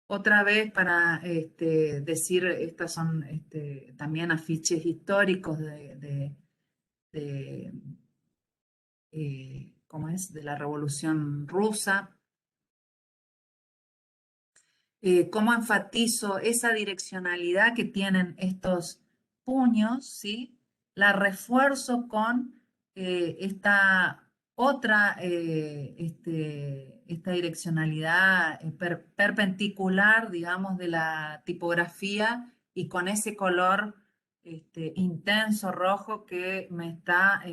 Otra vez para decir, estas son también afiches históricos ¿cómo es? De la Revolución Rusa. Cómo enfatizo esa direccionalidad que tienen estos puños, ¿sí? La refuerzo con esta otra, esta direccionalidad perpendicular, digamos, de la tipografía y con ese color intenso rojo que me está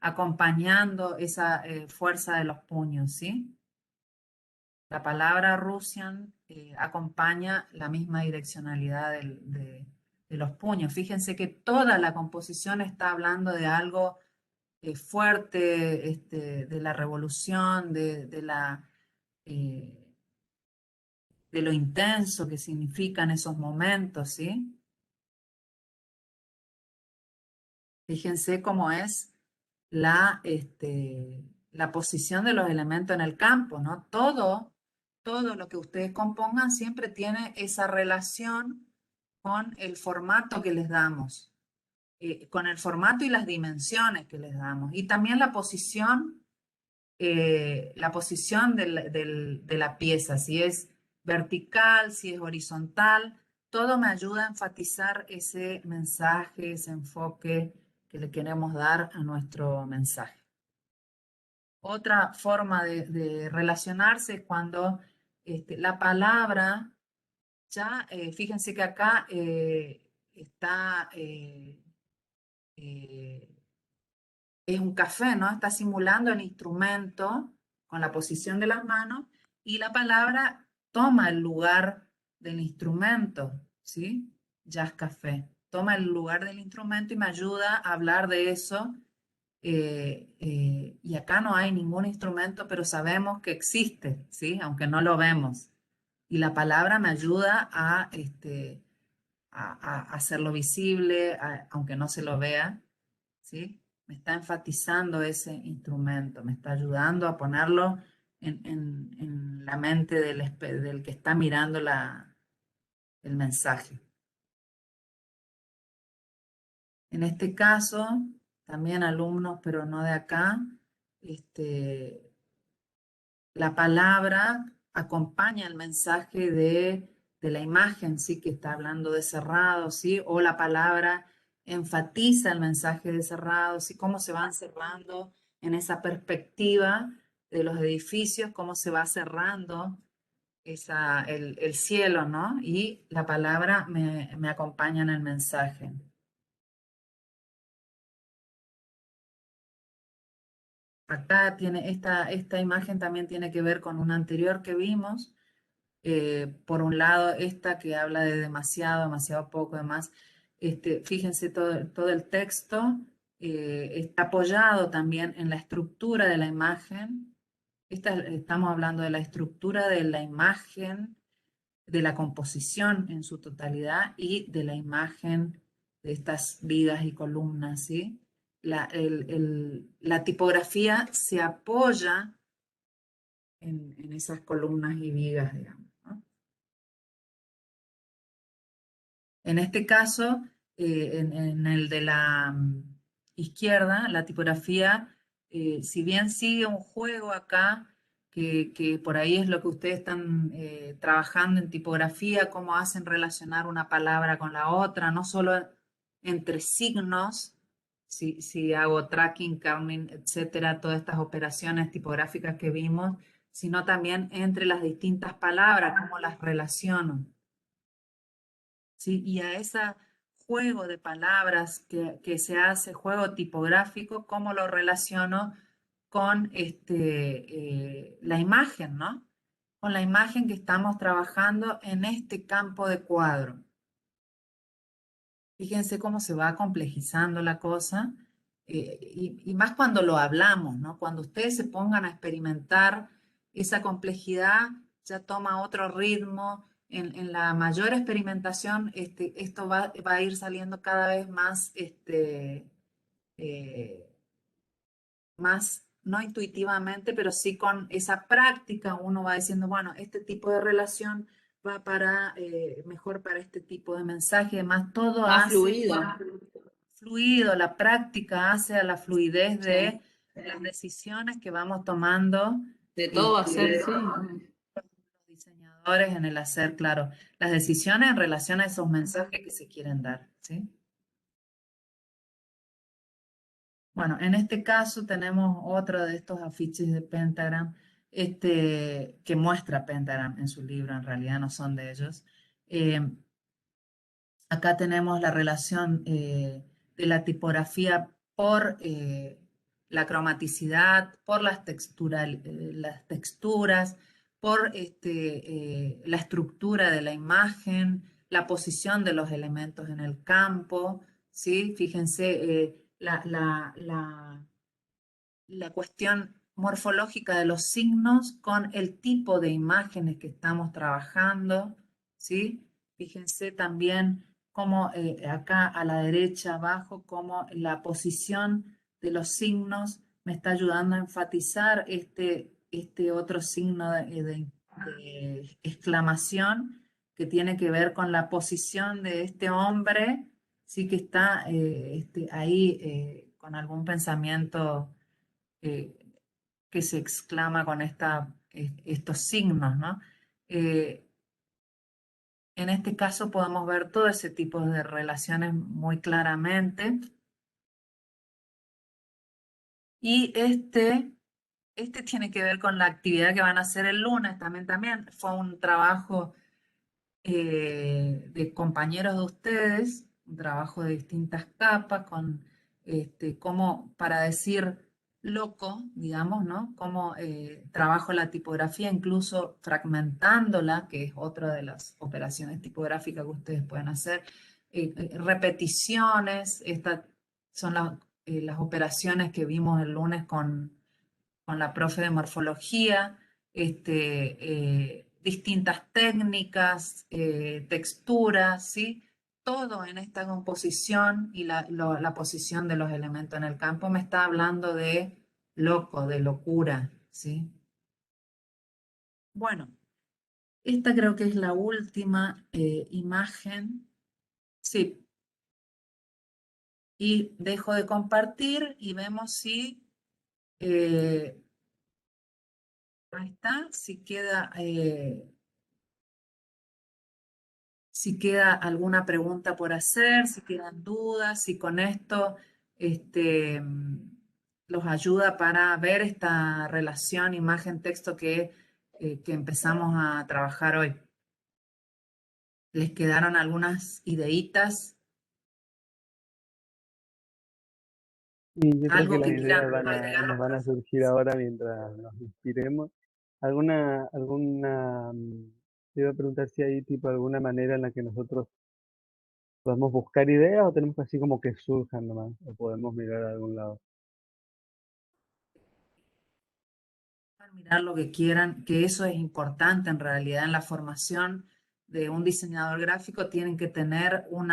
acompañando esa fuerza de los puños, ¿sí? La palabra Russian acompaña la misma direccionalidad de los puños. Fíjense que toda la composición está hablando de algo fuerte, de la revolución, eh, de lo intenso que significan esos momentos, ¿sí? Fíjense cómo es la posición de los elementos en el campo, ¿no? Todo lo que ustedes compongan siempre tiene esa relación con el formato que les damos, con el formato y las dimensiones que les damos. Y también la posición de la pieza, si es vertical, si es horizontal, todo me ayuda a enfatizar ese mensaje, ese enfoque que le queremos dar a nuestro mensaje. Otra forma de relacionarse es cuando la palabra, ya fíjense que acá está, es un café, ¿no? Está simulando el instrumento con la posición de las manos y la palabra toma el lugar del instrumento, ¿sí? Jazz café. Toma el lugar del instrumento y me ayuda a hablar de eso. Y acá no hay ningún instrumento, pero sabemos que existe, ¿sí? Aunque no lo vemos. Y la palabra me ayuda a hacerlo visible, aunque no se lo vea, ¿sí? Me está enfatizando ese instrumento, me está ayudando a ponerlo en la mente del que está mirando el mensaje. En este caso, también alumnos, pero no de acá, la palabra acompaña el mensaje de la imagen, ¿sí? Que está hablando de cerrado, ¿sí? O la palabra enfatiza el mensaje de cerrado, ¿sí? Cómo se van cerrando en esa perspectiva de los edificios, cómo se va cerrando el cielo, ¿no? Y la palabra me acompaña en el mensaje. Acá tiene esta imagen también tiene que ver con una anterior que vimos. Por un lado, esta que habla de demasiado poco, demás. Fíjense, todo el texto está apoyado también en la estructura de la imagen. Estamos hablando de la estructura de la imagen, de la composición en su totalidad y de la imagen de estas vigas y columnas, ¿sí? La tipografía se apoya en esas columnas y vigas, digamos, ¿no? En este caso, en el de la izquierda, la tipografía, si bien sigue un juego acá, que por ahí es lo que ustedes están trabajando en tipografía, cómo hacen relacionar una palabra con la otra, no solo entre signos, si hago tracking, counting, etcétera, todas estas operaciones tipográficas que vimos, sino también entre las distintas palabras, cómo las relaciono. ¿Sí? Y a ese juego de palabras que se hace, juego tipográfico, cómo lo relaciono con la imagen, ¿no? Con la imagen que estamos trabajando en este campo de cuadro. Fíjense cómo se va complejizando la cosa, y más cuando lo hablamos, ¿no? Cuando ustedes se pongan a experimentar esa complejidad, ya toma otro ritmo. En la mayor experimentación, esto va a ir saliendo cada vez más, más, no intuitivamente, pero sí con esa práctica uno va diciendo, bueno, este tipo de relación va para, mejor para este tipo de mensaje, además todo Más hace fluido. fluido, la práctica hace a la fluidez de Sí. las decisiones que vamos tomando De todo va a ser, sí. los diseñadores en el hacer, claro, las decisiones en relación a esos mensajes que se quieren dar, ¿sí? Bueno, en este caso tenemos otro de estos afiches de Pentagram, que muestra Pentagram en su libro, en realidad no son de ellos. Acá tenemos la relación de la tipografía por la cromaticidad, por las texturas, por la estructura de la imagen, la posición de los elementos en el campo, ¿sí? Fíjense, la cuestión morfológica de los signos con el tipo de imágenes que estamos trabajando, ¿sí? Fíjense también cómo acá a la derecha abajo, cómo la posición de los signos me está ayudando a enfatizar este otro signo de exclamación que tiene que ver con la posición de este hombre, sí que está ahí con algún pensamiento eh, que se exclama con estos signos, ¿no? En este caso podemos ver todo ese tipo de relaciones muy claramente. Y este tiene que ver con la actividad que van a hacer el lunes también. Fue un trabajo de compañeros de ustedes, un trabajo de distintas capas, con como para decir loco, digamos, ¿no? Cómo trabajo la tipografía, incluso fragmentándola, que es otra de las operaciones tipográficas que ustedes pueden hacer. Repeticiones, estas son las operaciones que vimos el lunes con la profe de morfología, distintas técnicas, texturas, ¿sí? Todo en esta composición y la posición de los elementos en el campo me está hablando de loco, de locura, ¿sí? Bueno, esta creo que es la última imagen. Sí. Y dejo de compartir y vemos si... ahí está, si queda alguna pregunta por hacer, si quedan dudas, si con esto los ayuda para ver esta relación imagen-texto que empezamos a trabajar hoy. ¿Les quedaron algunas ideitas? Y yo creo que Algo las que ideas quieran nos agregar. van a surgir ahora mientras nos inspiremos. Te iba a preguntar si hay tipo alguna manera en la que nosotros podemos buscar ideas o tenemos que así como que surjan nomás, o podemos mirar a algún lado. Mirar lo que quieran, que eso es importante en realidad en la formación de un diseñador gráfico. Tienen que tener un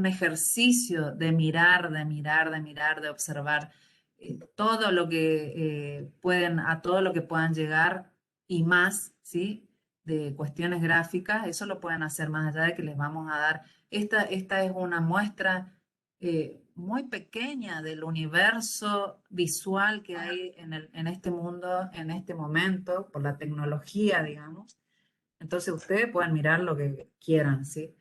ejercicio de mirar, de observar todo lo que a todo lo que puedan llegar y más, ¿sí? De cuestiones gráficas. Eso lo pueden hacer más allá de que les vamos a dar. Esta es una muestra muy pequeña del universo visual que hay en este mundo, en este momento, por la tecnología, digamos. Entonces ustedes pueden mirar lo que quieran, ¿sí?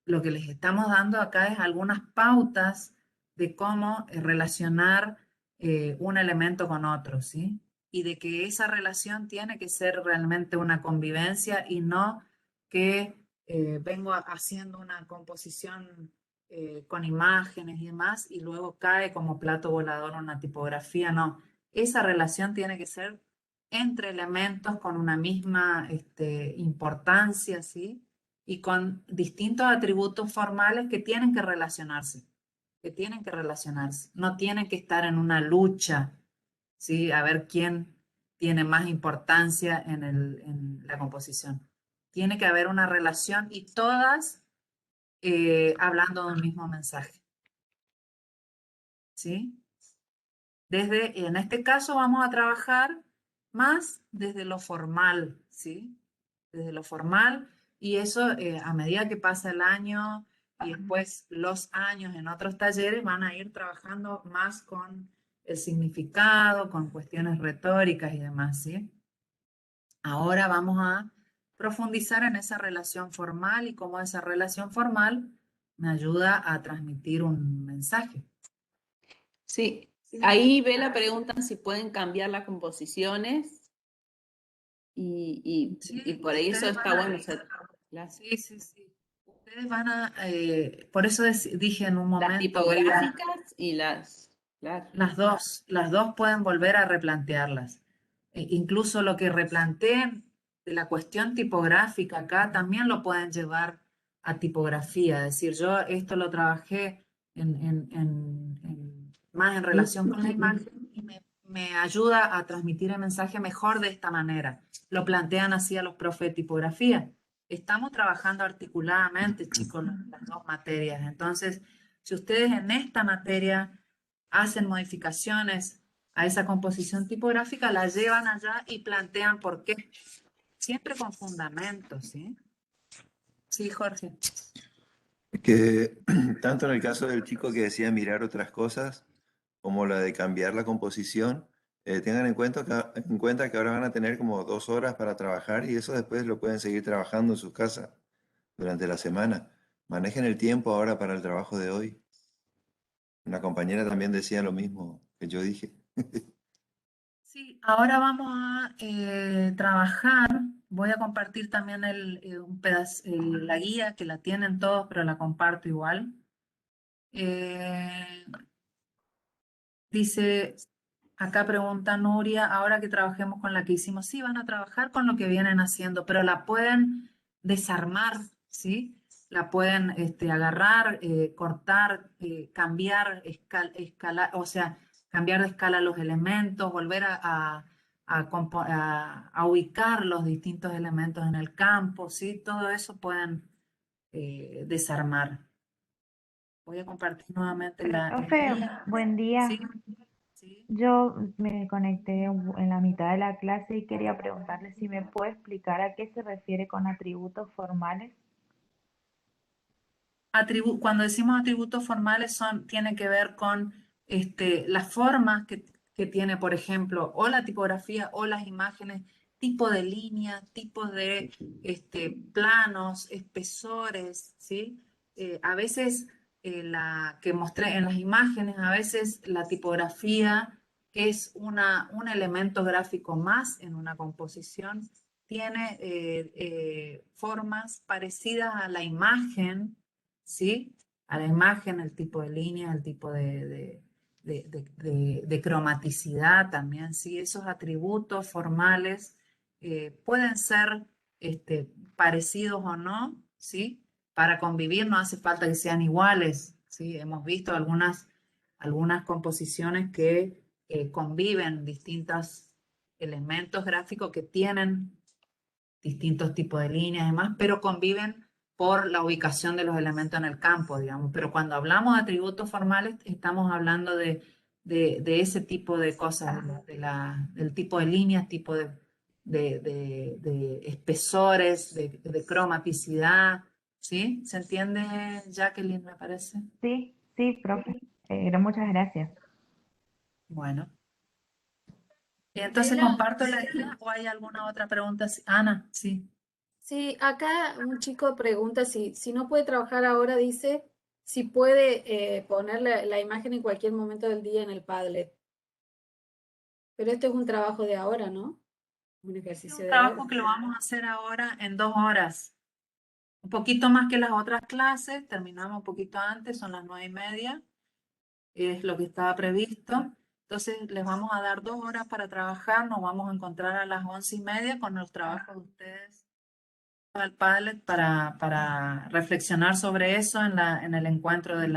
lo que les estamos dando acá es algunas pautas de cómo relacionar un elemento con otro, ¿sí? Y de que esa relación tiene que ser realmente una convivencia y no que vengo haciendo una composición con imágenes y demás y luego cae como plato volador una tipografía, no. Esa relación tiene que ser entre elementos con una misma importancia, ¿sí? Y con distintos atributos formales que tienen que relacionarse, no tienen que estar en una lucha, ¿sí? A ver quién tiene más importancia en la composición. Tiene que haber una relación y todas hablando de un mismo mensaje, ¿sí? En este caso vamos a trabajar más desde lo formal, ¿sí? Desde lo formal, y eso a medida que pasa el año y después los años en otros talleres van a ir trabajando más con el significado, con cuestiones retóricas y demás, ¿sí? Ahora vamos a profundizar en esa relación formal y cómo esa relación formal me ayuda a transmitir un mensaje. Sí, ahí Bela preguntan si pueden cambiar las composiciones y Sí, por ahí eso ustedes está van a- bueno hacer Sí, sí, sí. Ustedes van a, por eso dije en un las momento, tipográficas y las, claro. las dos pueden volver a replantearlas. Incluso lo que replanteen de la cuestión tipográfica acá también lo pueden llevar a tipografía. Es decir, yo esto lo trabajé más en relación con la imagen y me ayuda a transmitir el mensaje mejor de esta manera. Lo plantean así a los profes de tipografía. Estamos trabajando articuladamente, chicos, las dos materias. Entonces, si ustedes en esta materia hacen modificaciones a esa composición tipográfica, la llevan allá y plantean por qué. Siempre con fundamentos, ¿sí? Sí, Jorge. Que tanto en el caso del chico que decía mirar otras cosas, como la de cambiar la composición, tengan en cuenta que ahora van a tener como 2 horas para trabajar y eso después lo pueden seguir trabajando en su casa durante la semana. Manejen el tiempo ahora para el trabajo de hoy. Una compañera también decía lo mismo que yo dije. Sí, ahora vamos a trabajar. Voy a compartir también la guía, que la tienen todos, pero la comparto igual. Dice, acá pregunta Nuria, ahora que trabajemos con la que hicimos, sí, van a trabajar con lo que vienen haciendo, pero la pueden desarmar, ¿sí? La pueden agarrar, cortar, cambiar, escala, o sea, cambiar de escala los elementos, volver a ubicar los distintos elementos en el campo, ¿sí? Todo eso pueden desarmar. Voy a compartir nuevamente la Profe, guía. buen día. Sí, sí. Yo me conecté en la mitad de la clase y quería preguntarle si me puede explicar a qué se refiere con atributos formales. Cuando decimos atributos formales tiene que ver con las formas que tiene, por ejemplo, o la tipografía o las imágenes, tipo de línea, tipos de planos, espesores, ¿sí? A veces la que mostré en las imágenes, a veces la tipografía es un elemento gráfico más en una composición, tiene formas parecidas a la imagen, ¿sí? A la imagen, el tipo de línea, el tipo de cromaticidad también, ¿sí? Esos atributos formales pueden ser parecidos o no, ¿sí? Para convivir no hace falta que sean iguales, ¿sí? Hemos visto algunas composiciones que conviven distintos elementos gráficos que tienen distintos tipos de líneas y demás, pero conviven por la ubicación de los elementos en el campo, digamos. Pero cuando hablamos de atributos formales, estamos hablando de ese tipo de cosas, del tipo de líneas, tipo de espesores, de cromaticidad, ¿sí? ¿Se entiende, Jacqueline, me parece? Sí, sí, profe. Muchas gracias. Bueno. Y entonces comparto la guía o hay alguna otra pregunta. Ana, sí. Sí, acá un chico pregunta si no puede trabajar ahora, dice, si puede poner la imagen en cualquier momento del día en el Padlet. Pero esto es un trabajo de ahora, ¿no? Un Es ejercicio un de trabajo ahora. que lo vamos a hacer ahora en 2 horas. Un poquito más que las otras clases, terminamos un poquito antes, son las 9:30, es lo que estaba previsto. Entonces les vamos a dar 2 horas para trabajar, nos vamos a encontrar a las 11:30 con los trabajos de ustedes al Padlet para reflexionar sobre eso en el encuentro de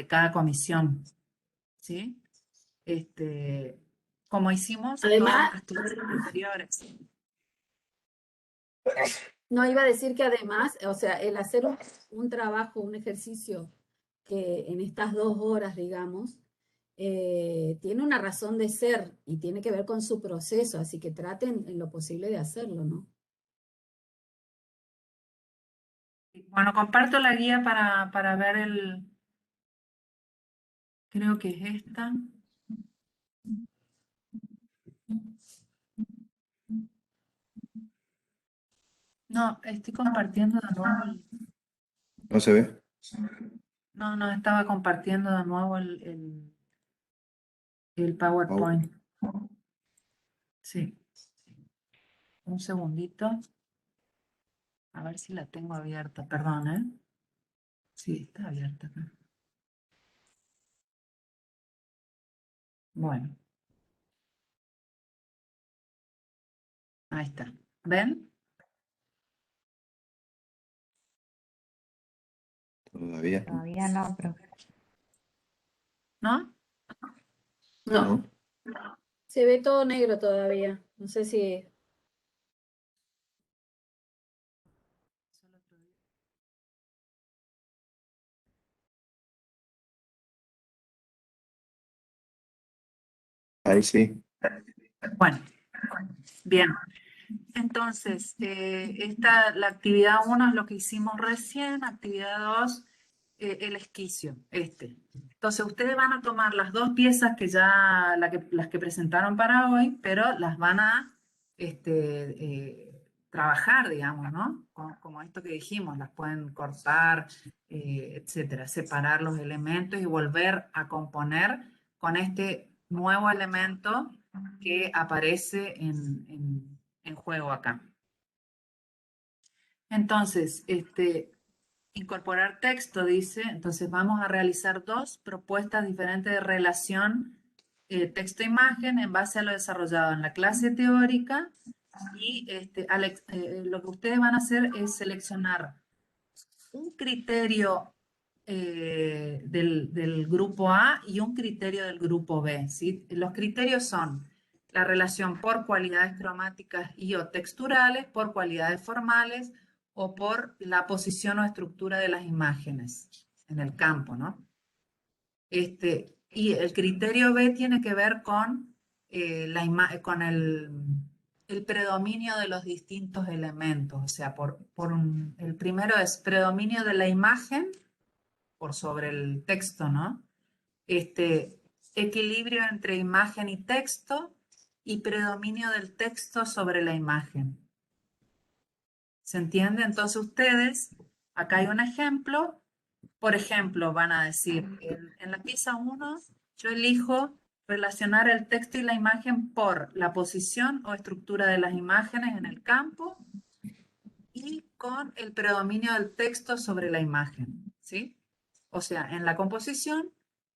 cada comisión, ¿sí? Como hicimos en todas Además, las clases anteriores. no iba a decir que además, o sea, el hacer un trabajo, un ejercicio que en estas 2 horas, digamos, tiene una razón de ser y tiene que ver con su proceso, así que traten en lo posible de hacerlo, ¿no? Bueno, comparto la guía para ver creo que es esta. No, estoy compartiendo de nuevo. ¿No se ve? No, estaba compartiendo de nuevo el PowerPoint. Sí. Un segundito. A ver si la tengo abierta, perdón, ¿eh? Sí, está abierta acá. Bueno. Ahí está. ¿Ven? Todavía. Todavía no, profe. ¿No? No, se ve todo negro todavía. No sé si... Ahí sí. Bueno, bien. Entonces, la actividad 1 es lo que hicimos recién, actividad 2, el esquicio, Entonces, ustedes van a tomar las 2 piezas que ya, las que presentaron para hoy, pero las van a trabajar, digamos, ¿no? Como esto que dijimos, las pueden cortar, etcétera, separar los elementos y volver a componer con este nuevo elemento que aparece en juego acá. Entonces, incorporar texto, dice, entonces vamos a realizar 2 propuestas diferentes de relación texto-imagen en base a lo desarrollado en la clase teórica y lo que ustedes van a hacer es seleccionar un criterio del grupo A y un criterio del grupo B, ¿sí? Los criterios son la relación por cualidades cromáticas y o texturales, por cualidades formales o por la posición o estructura de las imágenes en el campo, ¿no? Y el criterio B tiene que ver con, el predominio de los distintos elementos, o sea, el primero es predominio de la imagen por sobre el texto, ¿no? Equilibrio entre imagen y texto y predominio del texto sobre la imagen. ¿Se entiende? Entonces ustedes, acá hay un ejemplo, por ejemplo, van a decir, en la pieza 1, yo elijo relacionar el texto y la imagen por la posición o estructura de las imágenes en el campo y con el predominio del texto sobre la imagen, ¿sí? O sea, en la composición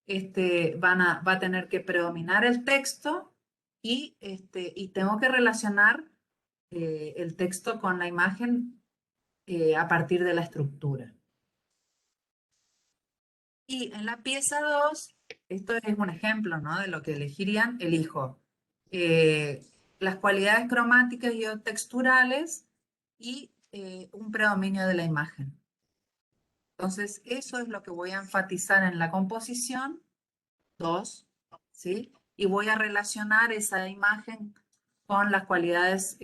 va a tener que predominar el texto y tengo que relacionar el texto con la imagen a partir de la estructura. Y en la pieza 2, esto es un ejemplo, ¿no? De lo que elegirían, elijo las cualidades cromáticas y o texturales y un predominio de la imagen. Entonces, eso es lo que voy a enfatizar en la composición 2, ¿sí? Y voy a relacionar esa imagen con las cualidades,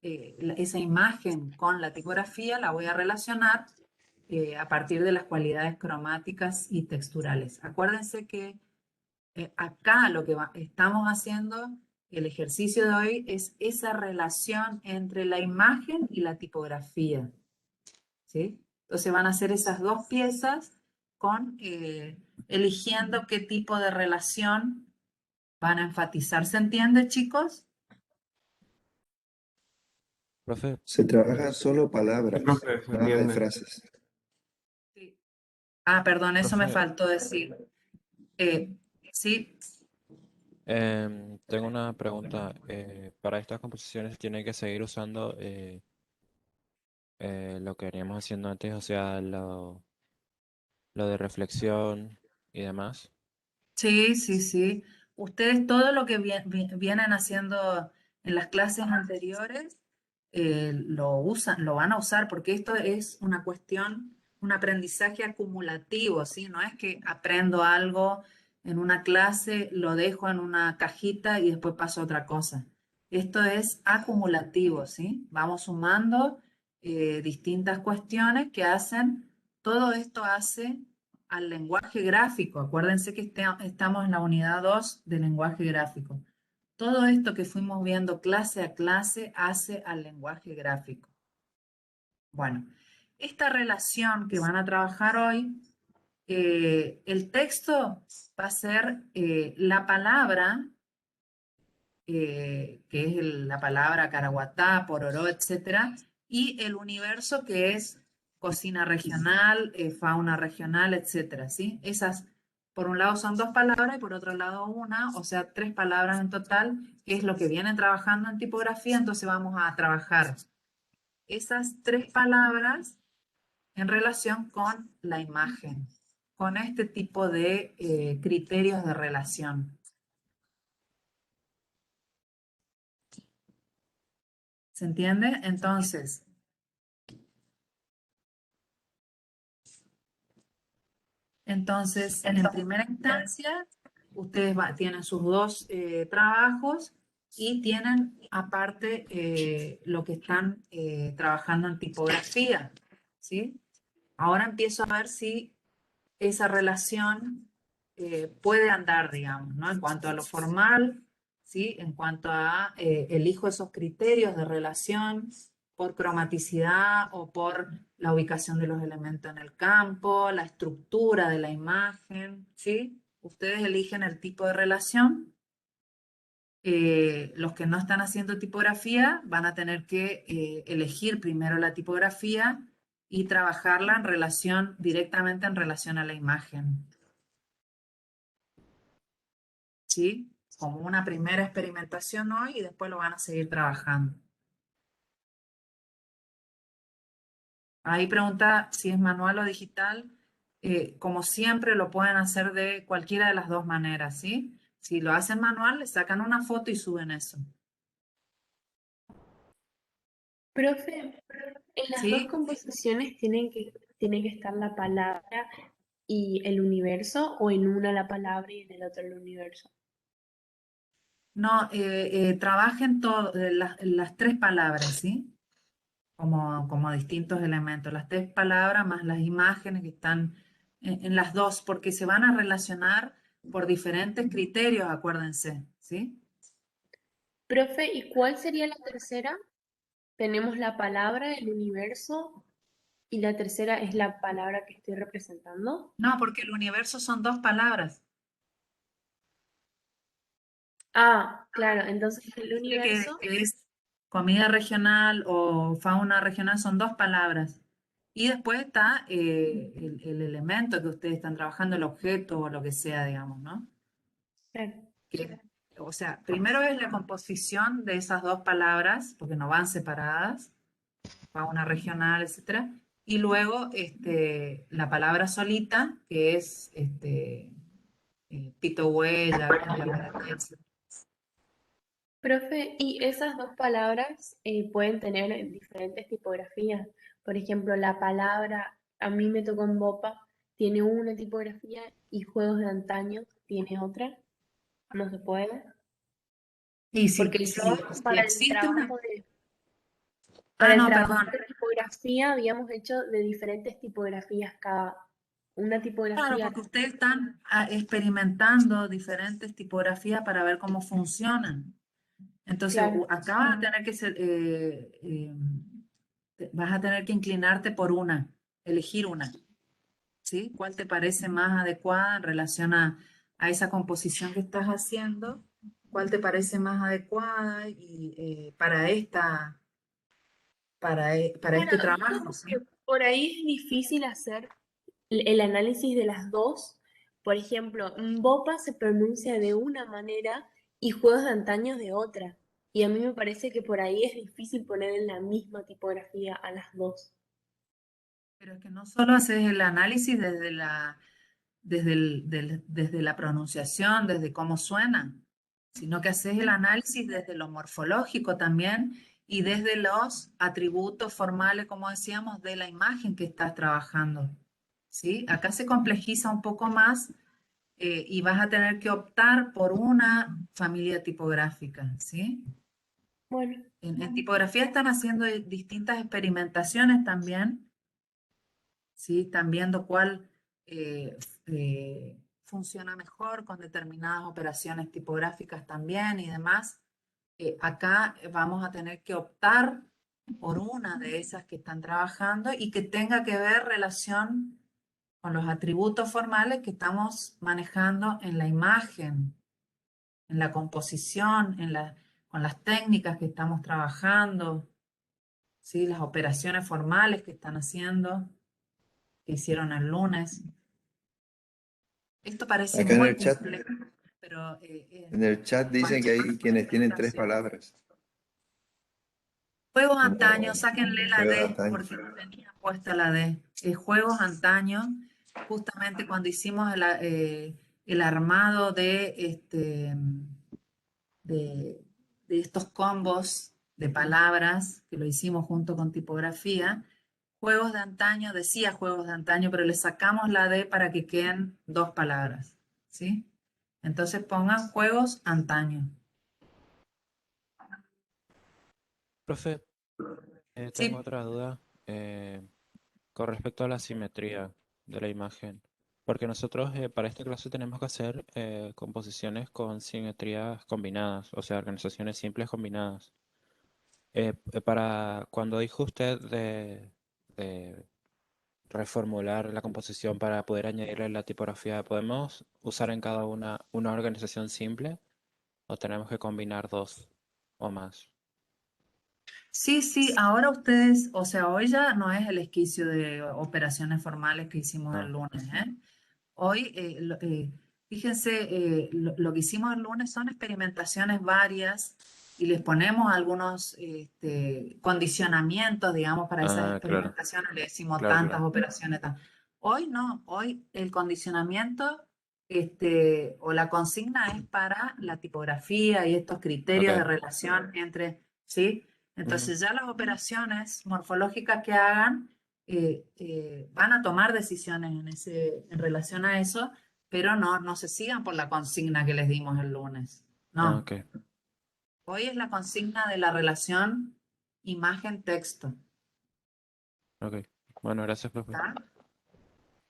esa imagen con la tipografía, la voy a relacionar a partir de las cualidades cromáticas y texturales. Acuérdense que acá lo que estamos haciendo el ejercicio de hoy es esa relación entre la imagen y la tipografía, ¿sí? Entonces van a hacer esas dos piezas con eligiendo qué tipo de relación van a enfatizar. ¿Se entiende, chicos? Profe, Se trabajan solo palabras, profe, se nada de entiende. frases. Sí. Ah, perdón, eso me profe, faltó decir. Sí, tengo una pregunta. Para estas composiciones tiene que seguir usando lo que veníamos haciendo antes, o sea, lo de reflexión y demás. sí, sí, sí. Ustedes todo lo que vienen haciendo en las clases anteriores lo usan, lo van a usar porque esto es una cuestión, un aprendizaje acumulativo, ¿sí? No es que aprendo algo en una clase, lo dejo en una cajita y después paso a otra cosa. Esto es acumulativo, ¿sí? Vamos sumando distintas cuestiones que hacen, todo esto hace al lenguaje gráfico. Acuérdense que estamos en la unidad 2 de lenguaje gráfico. Todo esto que fuimos viendo clase a clase hace al lenguaje gráfico. Bueno, esta relación que van a trabajar hoy, el texto va a ser la palabra, que es la palabra caraguatá, pororó, etcétera, y el universo que es cocina regional, fauna regional, etcétera, ¿sí? Esas, por un lado son dos palabras y por otro lado una, o sea, tres palabras en total, que es lo que vienen trabajando en tipografía, entonces vamos a trabajar esas tres palabras en relación con la imagen, con este tipo de criterios de relación. ¿Se entiende? Entonces, en primera instancia, ustedes tienen sus dos trabajos y tienen aparte lo que están trabajando en tipografía, ¿sí? Ahora empiezo a ver si esa relación puede andar, digamos, ¿no? En cuanto a lo formal, ¿sí? En cuanto a elijo esos criterios de relación por cromaticidad o por la ubicación de los elementos en el campo, la estructura de la imagen, ¿sí? Ustedes eligen el tipo de relación. Los que no están haciendo tipografía van a tener que elegir primero la tipografía y trabajarla en relación, directamente en relación a la imagen. ¿Sí? Como una primera experimentación hoy y después lo van a seguir trabajando. Ahí pregunta si es manual o digital. Como siempre lo pueden hacer de cualquiera de las dos maneras, ¿sí? Si lo hacen manual, le sacan una foto y suben eso. Profe, en las dos ¿Sí? composiciones tiene que estar la palabra y el universo, o en una la palabra y en el otro el universo. No, trabajen las tres palabras, ¿sí? Como distintos elementos. Las tres palabras más las imágenes que están en las dos, porque se van a relacionar por diferentes criterios, acuérdense, ¿sí? Profe, ¿y cuál sería la tercera? Tenemos la palabra, el universo, y la tercera es la palabra que estoy representando. No, porque el universo son dos palabras. Ah, claro, entonces el Dice universo, que es comida regional o fauna regional, son dos palabras. Y después está el elemento que ustedes están trabajando, el objeto o lo que sea, digamos, ¿no? claro. O sea, primero es la composición de esas dos palabras, porque no van separadas, fauna regional, etcétera. Y luego la palabra solita, que es pito huella, etc. Profe, y esas dos palabras pueden tener diferentes tipografías. Por ejemplo, la palabra, a mí me tocó en Bopa, tiene una tipografía y Juegos de Antaño tiene otra. No se puede. Y si, Porque yo si existe una... para Ah, el no, trabajo perdón. de tipografía habíamos hecho de diferentes tipografías cada una Claro, tipografía. porque ustedes están experimentando diferentes tipografías para ver cómo funcionan. Entonces, Claro. acá vas a tener que vas a tener que inclinarte por una, elegir una, ¿sí? ¿Cuál te parece más adecuada en relación a esa composición que estás haciendo? ¿Cuál te parece más adecuada y para este Claro, digo trabajo, ¿sí? porque por ahí es difícil hacer el análisis de las dos. Por ejemplo, Bopa se pronuncia de una manera y Juegos de Antaño de otra. Y a mí me parece que por ahí es difícil poner en la misma tipografía a las dos. Pero es que no solo haces el análisis desde la pronunciación, desde cómo suena, sino que haces el análisis desde lo morfológico también y desde los atributos formales, como decíamos, de la imagen que estás trabajando. ¿Sí? Acá se complejiza un poco más y vas a tener que optar por una familia tipográfica, ¿sí? Bueno, En tipografía están haciendo distintas experimentaciones también, ¿sí? Están viendo cuál funciona mejor con determinadas operaciones tipográficas también y demás. Acá vamos a tener que optar por una de esas que están trabajando y que tenga que ver relación con los atributos formales que estamos manejando en la imagen, en la composición, con las técnicas que estamos trabajando, ¿sí? Las operaciones formales que están haciendo, que hicieron el lunes. Esto parece Acá en muy el chat, complejo, pero en el chat dicen que hay quienes tienen 3 palabras. juegos Como antaño, sáquenle la juego de D, antaño. porque no tenía puesta la D. Juegos antaño, justamente cuando hicimos el armado de estos combos de palabras, que lo hicimos junto con tipografía, juegos de antaño, decía juegos de antaño, pero le sacamos la D para que queden 2 palabras, ¿sí? Entonces pongan juegos antaño. Profe, tengo Sí, otra duda con respecto a la simetría de la imagen. Porque nosotros para esta clase tenemos que hacer composiciones con simetrías combinadas, o sea, organizaciones simples combinadas. Para cuando dijo usted de reformular la composición para poder añadirle la tipografía, ¿podemos usar en cada una organización simple o tenemos que combinar dos o más? sí, sí, ahora ustedes, o sea, hoy ya no es el esquicio de operaciones formales que hicimos el Ah, lunes, ¿eh? Hoy, fíjense, lo que hicimos el lunes son experimentaciones varias y les ponemos algunos condicionamientos, digamos, para esas claro, experimentaciones, le decimos claro, tantas claro. operaciones. Hoy no, hoy el condicionamiento o la consigna es para la tipografía y estos criterios de Ok. relación entre, ¿sí? Ujú. Entonces ya las operaciones morfológicas que hagan van a tomar decisiones en relación a eso, pero no se sigan por la consigna que les dimos el lunes. Ah, No, ok, hoy es la consigna de la relación imagen-texto. ok. Bueno, gracias, profe. ¿Está?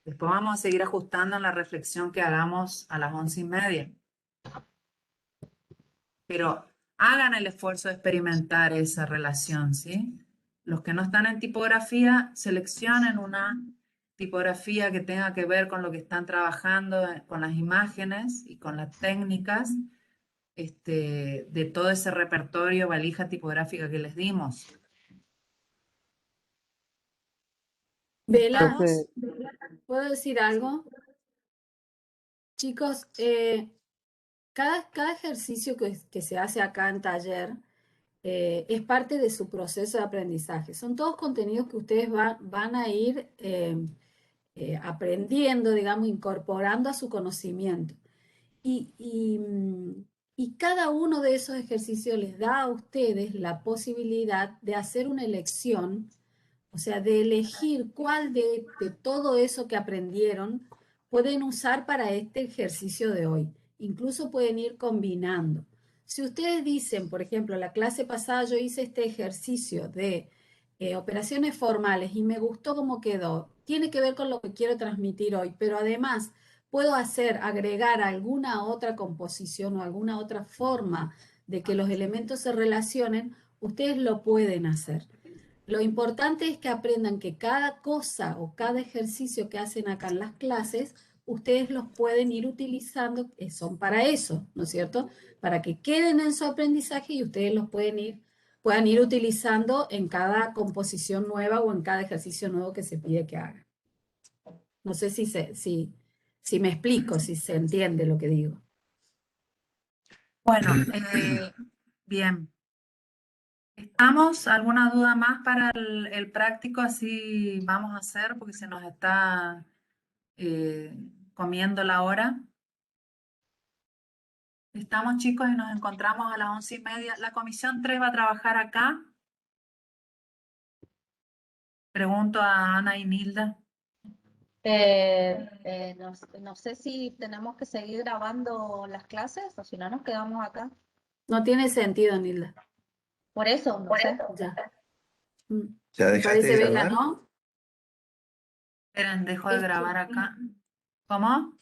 Después vamos a seguir ajustando en la reflexión que hagamos a las 11:30. Pero hagan el esfuerzo de experimentar esa relación, ¿sí? Los que no están en tipografía, seleccionen una tipografía que tenga que ver con lo que están trabajando, con las imágenes y con las técnicas de todo ese repertorio, valija tipográfica que les dimos. Vela, Profe, ¿Estamos? ¿puedo decir algo? Chicos, cada ejercicio que se hace acá en taller es parte de su proceso de aprendizaje. Son todos contenidos que ustedes van a ir aprendiendo, digamos, incorporando a su conocimiento. Y cada uno de esos ejercicios les da a ustedes la posibilidad de hacer una elección, o sea, de elegir cuál de todo eso que aprendieron pueden usar para este ejercicio de hoy. Incluso pueden ir combinando. Si ustedes dicen, por ejemplo, la clase pasada yo hice este ejercicio de operaciones formales y me gustó cómo quedó, tiene que ver con lo que quiero transmitir hoy, pero además puedo agregar alguna otra composición o alguna otra forma de que los elementos se relacionen, ustedes lo pueden hacer. Lo importante es que aprendan que cada cosa o cada ejercicio que hacen acá en las clases, ustedes los pueden ir utilizando, son para eso, ¿no es cierto? Para que queden en su aprendizaje y ustedes los puedan ir utilizando en cada composición nueva o en cada ejercicio nuevo que se pide que hagan. No sé si me explico, si se entiende lo que digo. Bueno, bien. ¿Estamos? ¿Alguna duda más para el práctico? Así vamos a hacer porque se nos está comiendo la hora. Estamos, chicos, y nos encontramos a las 11:30. ¿La comisión 3 va a trabajar acá? Pregunto a Ana y Nilda. No sé si tenemos que seguir grabando las clases o si no nos quedamos acá. No tiene sentido, Nilda. Por eso, no sé. Ya. ¿Ya Me dejaste parece, de Bela, grabar? ¿no? Esperen, dejo de grabar acá. ¿Cómo?